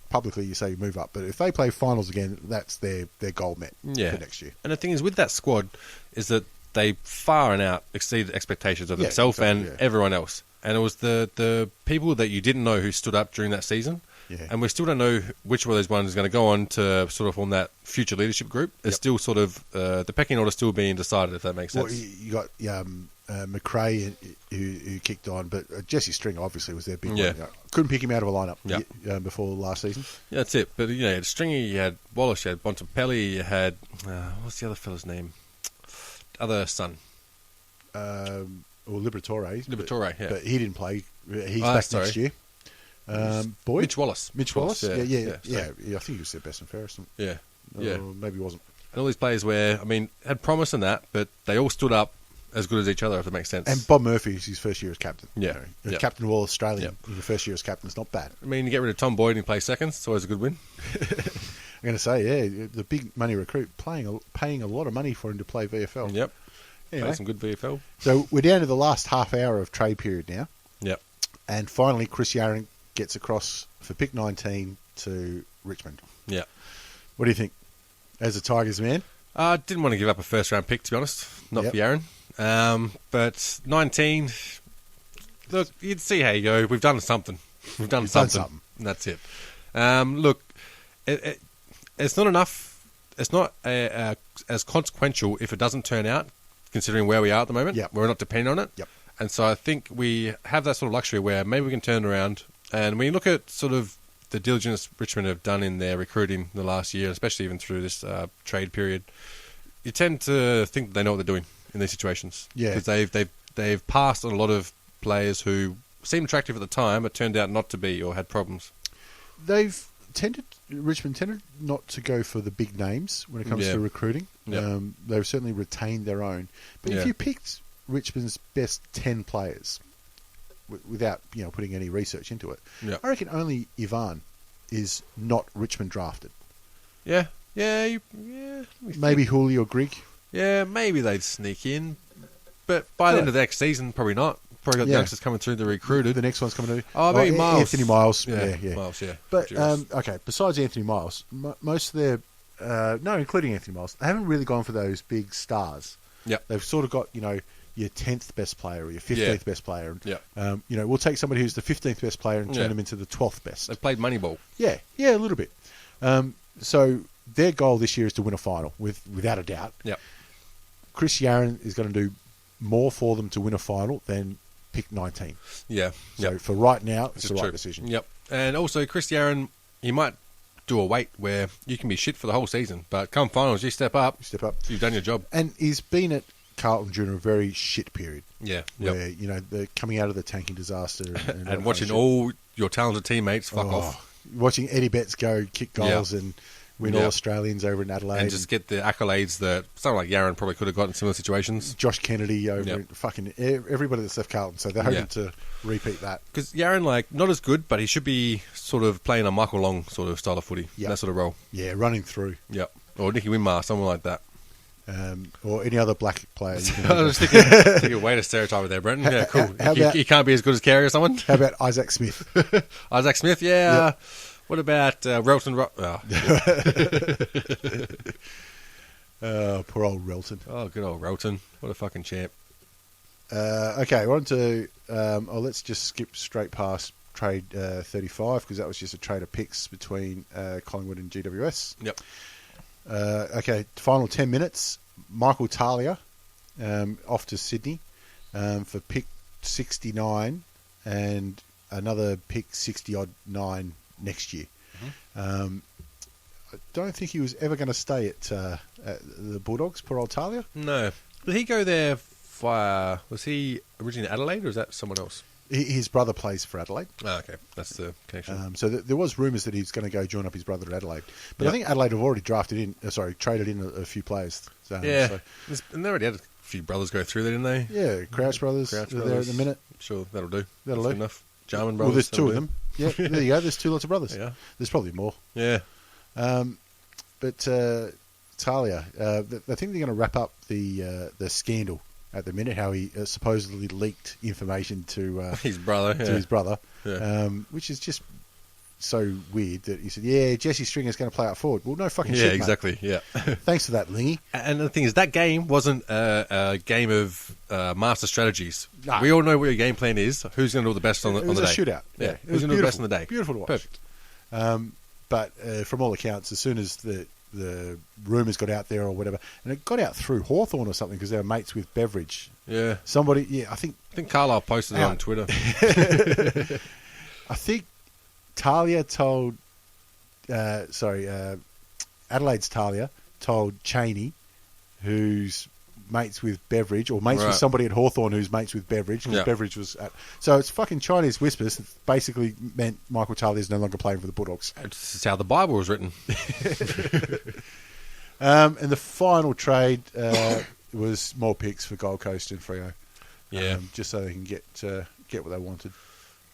publicly you say you move up. But if they play finals again, that's their goal met for next year. And the thing is, with that squad, is that they far and out exceeded expectations of themselves and everyone else. And it was the people that you didn't know who stood up during that season. Yeah. And we still don't know which one of those ones is going to go on to sort of form that future leadership group. It's still sort of the pecking order still being decided, if that makes sense. Well, you got McRae who kicked on, but Jesse Stringer obviously was their big one. Couldn't pick him out of a lineup before last season. Yeah, that's it. But you had Stringer, you had Wallace, you had Bontempelli, you had what's the other fella's name? Other son. Liberatore. Liberatore, but he didn't play. He's back next year. Boyd? Mitch Wallace. Yeah, I think he was their best and fairest. Yeah. Or maybe he wasn't. And all these players had promise in that, but they all stood up as good as each other, if that makes sense. And Bob Murphy is his first year as captain. Yeah. Captain of all Australian in the first year as captain is not bad. I mean, you get rid of Tom Boyd and he plays seconds, it's always a good win. I'm going to say, the big money recruit paying a lot of money for him to play VFL. Yep. Anyway, play some good VFL. So we're down to the last half hour of trade period now. Yep. And finally, Chris Yaron gets across for pick 19 to Richmond. Yeah. What do you think? As a Tigers man? I didn't want to give up a first round pick, to be honest. Not for Yaron. But 19, look, you'd see how you go. We've done something. We've done something. And that's it. Look, it's not enough. It's not as consequential if it doesn't turn out, considering where we are at the moment. Yep. We're not depending on it. Yep. And so I think we have that sort of luxury where maybe we can turn around. And when you look at sort of the diligence Richmond have done in their recruiting the last year, especially even through this trade period, you tend to think they know what they're doing in these situations. Yeah. Because they've passed on a lot of players who seemed attractive at the time, but turned out not to be or had problems. Richmond tended not to go for the big names when it comes to recruiting. Yeah. They've certainly retained their own. But if you picked Richmond's best 10 players without putting any research into it, I reckon only Ivan is not Richmond drafted. Yeah. Maybe Hooley or Grigg. Yeah, maybe they'd sneak in. But by the end of the next season, probably not. Probably got youngsters coming through the recruited. The next one's coming to. Oh, maybe Miles. Anthony Miles. Yeah. Miles, yeah. But, okay, besides Anthony Miles, most of their... no, including Anthony Miles, they haven't really gone for those big stars. Yeah. They've sort of got, your 10th best player or your 15th best player. Yeah. We'll take somebody who's the 15th best player and turn them into the 12th best. They've played Moneyball. Yeah, a little bit. So their goal this year is to win a final, without a doubt. Yep. Chris Yarran is going to do more for them to win a final than pick 19. Yeah. So for right now, it's the right decision. Yep. And also, Chris Yarran, he might do a weight where you can be shit for the whole season, but come finals, you step up. You've done your job. And he's been at Carlton during a very shit period. Yeah. Where, they're coming out of the tanking disaster. And watching all your talented teammates fuck off. Watching Eddie Betts go kick goals and win all Australians over in Adelaide. And just get the accolades that someone like Yarran probably could have got in similar situations. Josh Kennedy over in fucking everybody that's left Carlton. So they're hoping to repeat that. Because Yarran, not as good, but he should be sort of playing a Michael Long sort of style of footy. Yep. That sort of role. Yeah, running through. Yep. Or Nicky Winmar, someone like that. Or any other black player. I was thinking way to stereotype it there, Brenton. Yeah, cool. He can't be as good as Carey or someone. How about Isaac Smith? Isaac Smith, yeah. Yep. What about Relton? Poor old Relton. Oh, good old Relton. What a fucking champ. Okay, we're on to... let's just skip straight past trade 35, because that was just a trade of picks between Collingwood and GWS. Yep. Okay, final 10 minutes. Michael Talia off to Sydney for pick 69 and another pick 60-odd-9 next year. Mm-hmm. I don't think he was ever going to stay at the Bulldogs, poor old Talia. No. Did he go there via... Was he originally Adelaide, or is that someone else? His brother plays for Adelaide. Oh, okay. That's the connection. So there was rumours that he was going to go join up his brother at Adelaide. But I think Adelaide have already traded in a few players. And they already had a few brothers go through there, didn't they? Yeah, Crouch brothers are there in a minute. Sure, that'll do. That'll do. Enough. Jarman brothers. Well, there's two of them. Yeah, there you go. There's two lots of brothers. Yeah. There's probably more. Yeah. But Talia, I think they're going to wrap up the scandal at the minute, how he supposedly leaked information to his brother, which is just so weird that he said, Jesse Stringer's going to play out forward. Well, no fucking shit, exactly, mate. yeah. Thanks for that, Lingy. And the thing is, that game wasn't a game of master strategies. No. We all know what your game plan is. Who's going to do the best on the day? It was a shootout. Yeah, who's going to do the best on the day? Beautiful to watch. Perfect. But from all accounts, as soon as the rumours got out there or whatever, and it got out through Hawthorn or something because they were mates with Beveridge. Yeah. Somebody, I think Carlisle posted it on Twitter. I think Talia told, Adelaide's Talia told Cheney, who's mates with Beveridge, or mates with somebody at Hawthorn who's mates with Beveridge, because Beveridge was at... So it's fucking Chinese whispers that basically meant Michael Talia is no longer playing for the Bulldogs. This is how the Bible was written. And the final trade was more picks for Gold Coast and Freo. Yeah. Just so they can get what they wanted.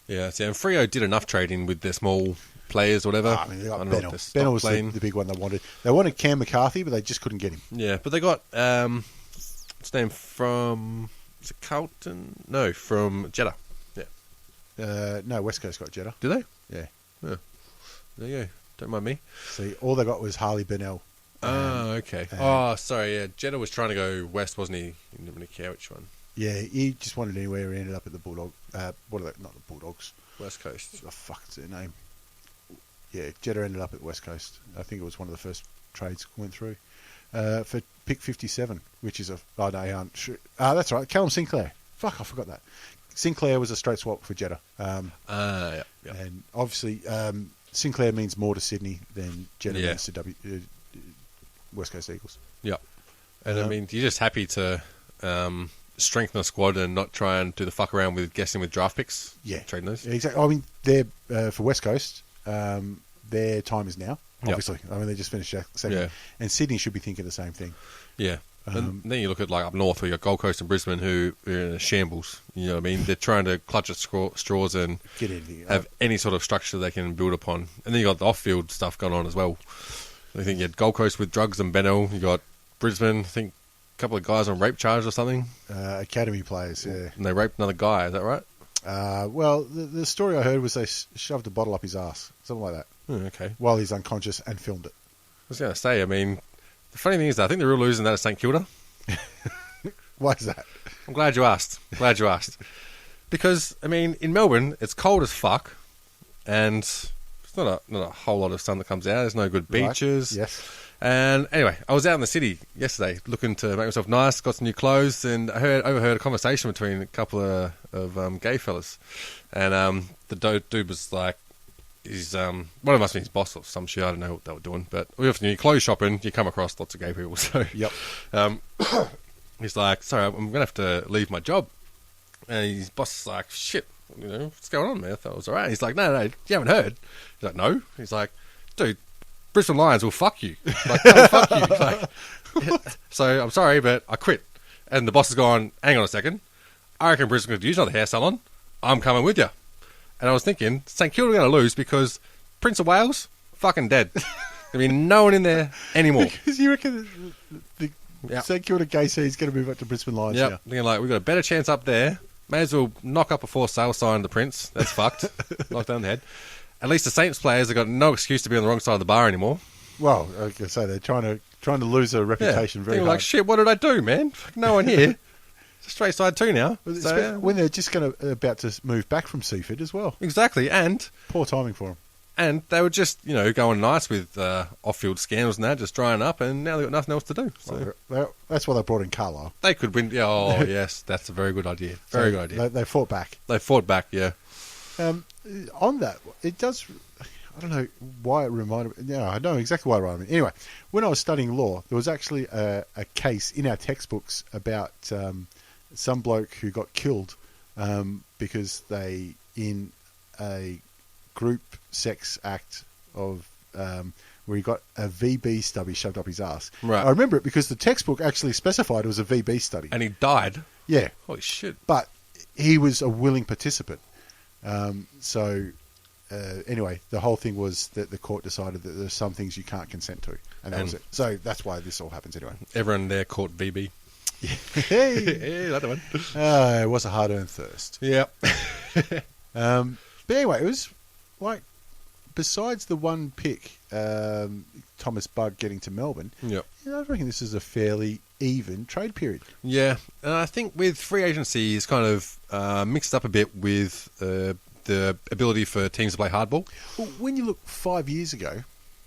Yeah, so, and Freo did enough trading with their small players or whatever. I mean, they got Bennell. Bennell was the big one they wanted. They wanted Cam McCarthy, but they just couldn't get him. Yeah, but they got... what's his name from... Is it Carlton? No, from Jeddah. Yeah. No, West Coast got Jeddah. Do they? Yeah. There you go. Don't mind me. See, all they got was Harley Bennell. Oh, okay. Sorry, yeah. Jeddah was trying to go west, wasn't he? He didn't really care which one. Yeah, he just wanted anywhere. He ended up at the Bulldog. What are they? Not the Bulldogs. West Coast. Oh, fuck, it's their name. Yeah, Jeddah ended up at West Coast. I think it was one of the first trades went through. For pick 57, which is that's right, Callum Sinclair. Fuck, I forgot that. Sinclair was a straight swap for Jeddah. Yeah. And obviously, Sinclair means more to Sydney than Jeddah means to West Coast Eagles. Yeah. And I mean, you're just happy to strengthen the squad and not try and do the fuck around with guessing with draft picks. Yeah. Trading those. Exactly. I mean, they're for West Coast, their time is now. Obviously. I mean, they just finished second. Yeah. And Sydney should be thinking the same thing. Yeah. And then you look at like up north, where you got Gold Coast and Brisbane, who are in a shambles. You know what I mean? They're trying to clutch at straws and Get anything. have any sort of structure they can build upon. And then you got the off-field stuff going on as well. I think you had Gold Coast with drugs and Benno. You got Brisbane, I think a couple of guys on rape charge or something. Academy players, yeah. And they raped another guy, is that right? Well, the story I heard was they shoved a bottle up his ass, something like that, Okay. while he's unconscious and filmed it. I was going to say, I mean, the funny thing is that I think the real loser in that is St Kilda. Why is that? I'm glad you asked. Because, I mean, in Melbourne, it's cold as fuck, and it's not a whole lot of sun that comes out. There's no good beaches. Right. Yes. And anyway, I was out in the city yesterday looking to make myself nice, got some new clothes, and I overheard a conversation between a couple of gay fellas. And the dude was like, one of them must be his boss or some shit, I don't know what they were doing. But often you clothes shopping, you come across lots of gay people. So Yep. He's like, sorry, I'm going to have to leave my job. And his boss is like, shit, what's going on, man? I thought it was all right. He's like, no, you haven't heard. He's like, no. He's like, dude, Brisbane Lions will fuck you. Like, they'll fuck you. Like, so I'm sorry, but I quit. And the boss has gone, hang on a second. I reckon Brisbane could use another hair salon. I'm coming with you. And I was thinking, St Kilda are going to lose because Prince of Wales, fucking dead. I mean, no one in there anymore. Because you reckon the St Kilda gay scene is going to move up to Brisbane Lions now? Thinking like, we've got a better chance up there. May as well knock up a for sale sign to the Prince. That's fucked. Knock down the head. At least the Saints players have got no excuse to be on the wrong side of the bar anymore. Well, like I say, they're trying to lose a reputation very They're hard. like, shit, what did I do, man? No one here. It's a straight side two now. So, When they're just about to move back from Seaford as well. exactly, and Poor timing for them. they were just, going nice with off-field scandals and that, just drying up, and now they've got nothing else to do. So That's why they brought in Carlisle. they could win. Yeah, oh, yes, that's a very good idea. Very good idea. They fought back. They fought back, yeah. On that, it does. I don't know why it reminded me. Yeah, I know exactly why it reminded me. Anyway, when I was studying law, there was actually a case in our textbooks about some bloke who got killed because they, in a group sex act of where he got a VB stubby shoved up his ass. Right. I remember it because the textbook actually specified it was a VB study. And he died. Yeah. Holy shit. But he was a willing participant. Anyway, the whole thing was that the court decided that there's some things you can't consent to. And that was it. So that's why this all happens anyway. Everyone there caught VB. Hey! Yeah, that one. It was a hard-earned thirst. Yeah. But anyway, it was like, besides the one pick, Thomas Bugg getting to Melbourne, Yep. I reckon this is a fairly even trade period. Yeah, and I think with free agency, it's kind of mixed up a bit with the ability for teams to play hardball. Well, when you look 5 years ago,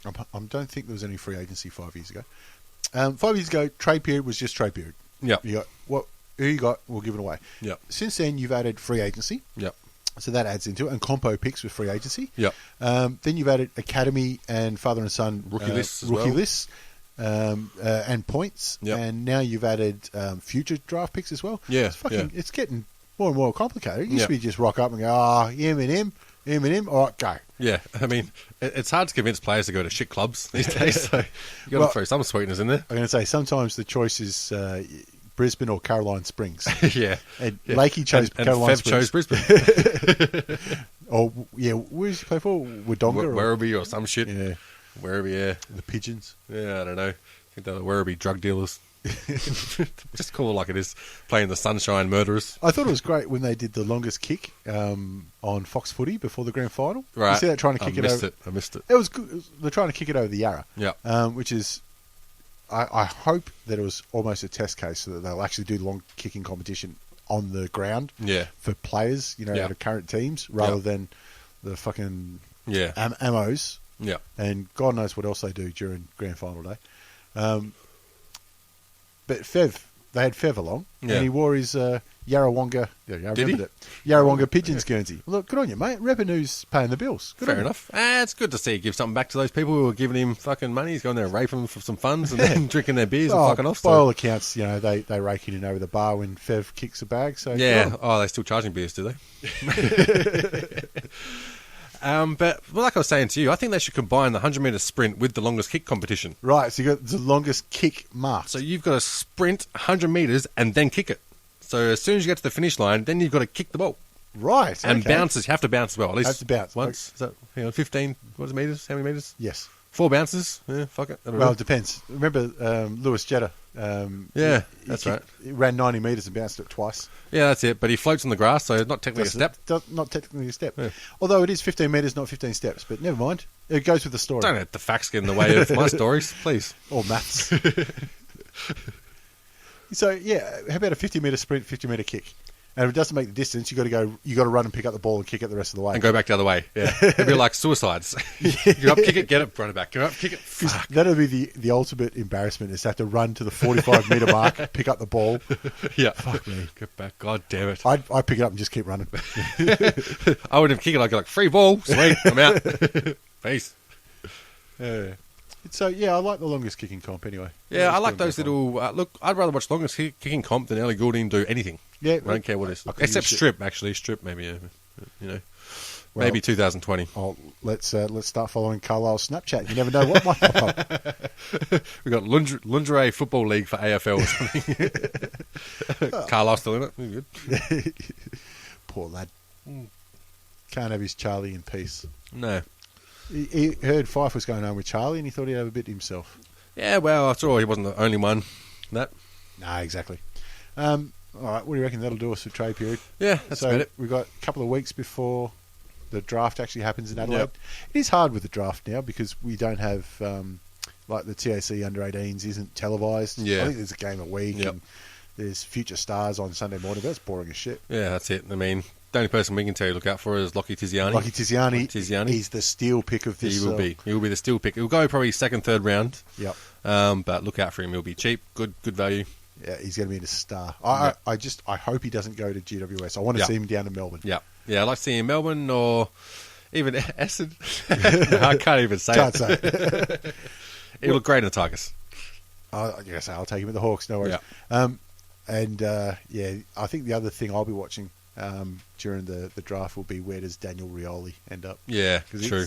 I don't think there was any free agency 5 years ago. 5 years ago, trade period was just trade period. Yeah. You got who you got, we'll give it away. Yep. Since then, you've added free agency. Yep. So that adds into it, and compo picks with free agency. Yep. Then you've added academy and father and son Rookie lists as well. lists, and points. Yep. And now you've added future draft picks as well. Yeah, It's getting more and more complicated. It used Yep. to be just rock up and go, him and him. All right, go. Yeah, I mean, it's hard to convince players to go to shit clubs these days, so you've got to throw some sweeteners in there. I'm going to say sometimes the choice is Brisbane or Caroline Springs. Yeah. And Yeah. Lachie chose and Caroline Fev Springs. chose Brisbane. Or, where did you play for? Wodonga? Werribee or some shit. Yeah, Werribee, yeah. the Pigeons. Yeah, I don't know. I think they're the Werribee drug dealers. Just call it like it is, playing the Sunshine Murderers. I thought it was great when they did the longest kick on Fox Footy before the grand final. Right. You see that trying to kick it over? I missed it. It was good. They're trying to kick it over the Yarra. Yeah. Which is, I hope that it was almost a test case so that they'll actually do long kicking competition on the ground. Yeah. For players, Yeah. out of current teams, rather than the fucking Yeah. ammos. Yeah. And God knows what else they do during grand final day. But they had Fev along, Yeah. and he wore his Yarrawonga. Yeah, I Did remembered he? it. Yarrawonga Pigeons Guernsey. Look, good on you, mate. Revenue's paying the bills. Good Fair on you. enough. It's good to see you give something back to those people who are giving him fucking money. He's going there raping them for some funds and then drinking their beers and fucking off. By So. all accounts, they rake it in over the bar when Fev kicks a bag. So Yeah. good on Oh, they still charging beers, do they? But like I was saying to you, I think they should combine the 100-metre sprint with the longest kick competition. Right, so you got the longest kick mark. So you've got to sprint 100 metres and then kick it. So as soon as you get to the finish line, then you've got to kick the ball. Right, And okay. bounces, you have to bounce as well. At least Have to bounce. once. Is that 15 metres? How many metres? Yes. 4 bounces? Yeah, fuck it. Well, it depends. Remember Lewis Jetta? That's right. He ran 90 metres and bounced it twice. Yeah, that's it. But he floats on the grass, so not technically a step. Not technically a step. Yeah. Although it is 15 metres, not 15 steps. But never mind. It goes with the story. Don't let the facts get in the way of my stories, please. Or maths. So, yeah, how about a 50-metre sprint, 50-metre kick? And if it doesn't make the distance, you got to run and pick up the ball and kick it the rest of the way. And go back the other way. Yeah, it'd be like suicides. Go up, kick it, get it, run it back. Go up, kick it. Fuck. That'll be the ultimate embarrassment, is to have to run to the 45-metre mark, pick up the ball. Yeah, Fuck me. Get back. God damn it. I'd pick it up and just keep running. I wouldn't kick it. I'd go like, free ball, sweet, I'm out. Peace. So, yeah, I like the longest kicking comp anyway. Yeah, I like It's those pretty little. Look, I'd rather watch longest kicking comp than Ellie Goulding do anything. Yeah, I don't care what it is. I could Except use it. strip, actually. Strip, maybe. Well, Maybe 2020. Oh, let's start following Carlisle's Snapchat. You never know what might pop up. We've got lingerie football league for AFL or something. Carlisle still in it. Good. Poor lad. Can't have his Charlie in peace. No. He heard Fife was going home with Charlie and he thought he'd have a bit himself. Yeah, well, after all, he wasn't the only one. That. No, exactly. All right, what do you reckon that'll do us for trade period? Yeah, that's so about it. We've got a couple of weeks before the draft actually happens in Adelaide. Yep. It is hard with the draft now because we don't have, like the TAC under-18s isn't televised. Yeah. I think there's a game a week Yep. and there's future stars on Sunday morning. That's boring as shit. Yeah, that's it. I mean, the only person we can tell you to look out for is Lachie Tiziani. Lachie Tiziani, Tiziani. he's the steal pick of this. He will be. He will be the steal pick. He'll go probably second, third round. Yep. But look out for him. He'll be cheap, good value. Yeah, he's going to be a star. I hope he doesn't go to GWS. I want to Yep. see him down in Melbourne. Yeah, yeah. I'd like to see him in Melbourne or even Essendon. No, I can't even say Can't it. say it. He looked great in the Tigers. Yes, I'll take him at the Hawks. No worries. Yeah. I think the other thing I'll be watching during the draft will be where does Daniel Rioli end up? Yeah, 'Cause true.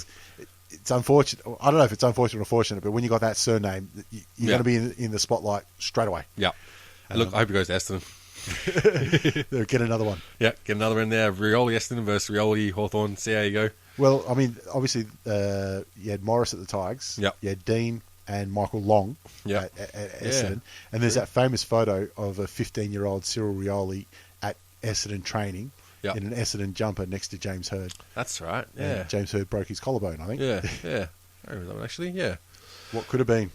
It's unfortunate. I don't know if it's unfortunate or fortunate, but when you got that surname, you're Yeah. going to be in the spotlight straight away. Yeah. Look, I hope he goes to Essendon. They'll get another one. Yeah, get another in there. Rioli Essendon versus Rioli Hawthorn. See how you go. Well, I mean, obviously, you had Morris at the Tigers. Yep. You had Dean and Michael Long Yep. at Essendon. And there's that famous photo of a 15-year-old Cyril Rioli at Essendon training Yep. in an Essendon jumper next to James Hird. That's right. And Yeah. James Hird broke his collarbone, I think. Yeah. Yeah. I remember that one actually. Yeah. What could have been.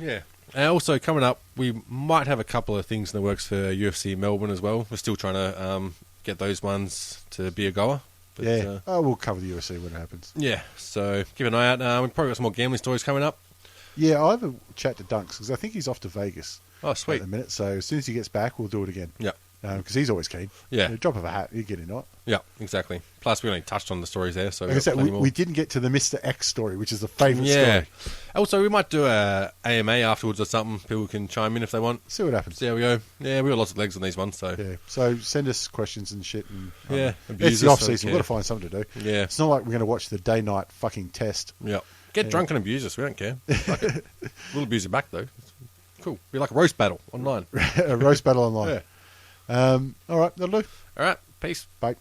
Yeah. And also coming up, we might have a couple of things in the works for UFC Melbourne as well. We're still trying to get those ones to be a goer. But, Yeah. We'll cover the UFC when it happens. yeah. So keep an eye out. We've probably got some more gambling stories coming up. Yeah, I'll have a chat to Dunks because I think he's off to Vegas Oh, at sweet. the minute. So as soon as he gets back, we'll do it again. Yeah. Because he's always keen. Yeah. A drop of a hat, you get in, right? Yeah. Exactly. Plus, we only touched on the stories there, so Like I we've got said, plenty we, more. we didn't get to the Mr. X story, which is the favourite Yeah. story. Also, we might do a AMA afterwards or something. People can chime in if they want. See what happens. See how we go. Yeah, we got lots of legs on these ones, so Yeah. So send us questions and shit. And, Yeah, it's abuse the us, off don't season. We've got to care. find something to do. Yeah. It's not like we're going to watch the day night fucking test. yeah. Get drunk and abuse us. We don't care. Fuck it. We'll abuse you back though. Cool. Be like a roast battle online. A roast battle online. Yeah. All right, that'll do. All right. Peace. Bye.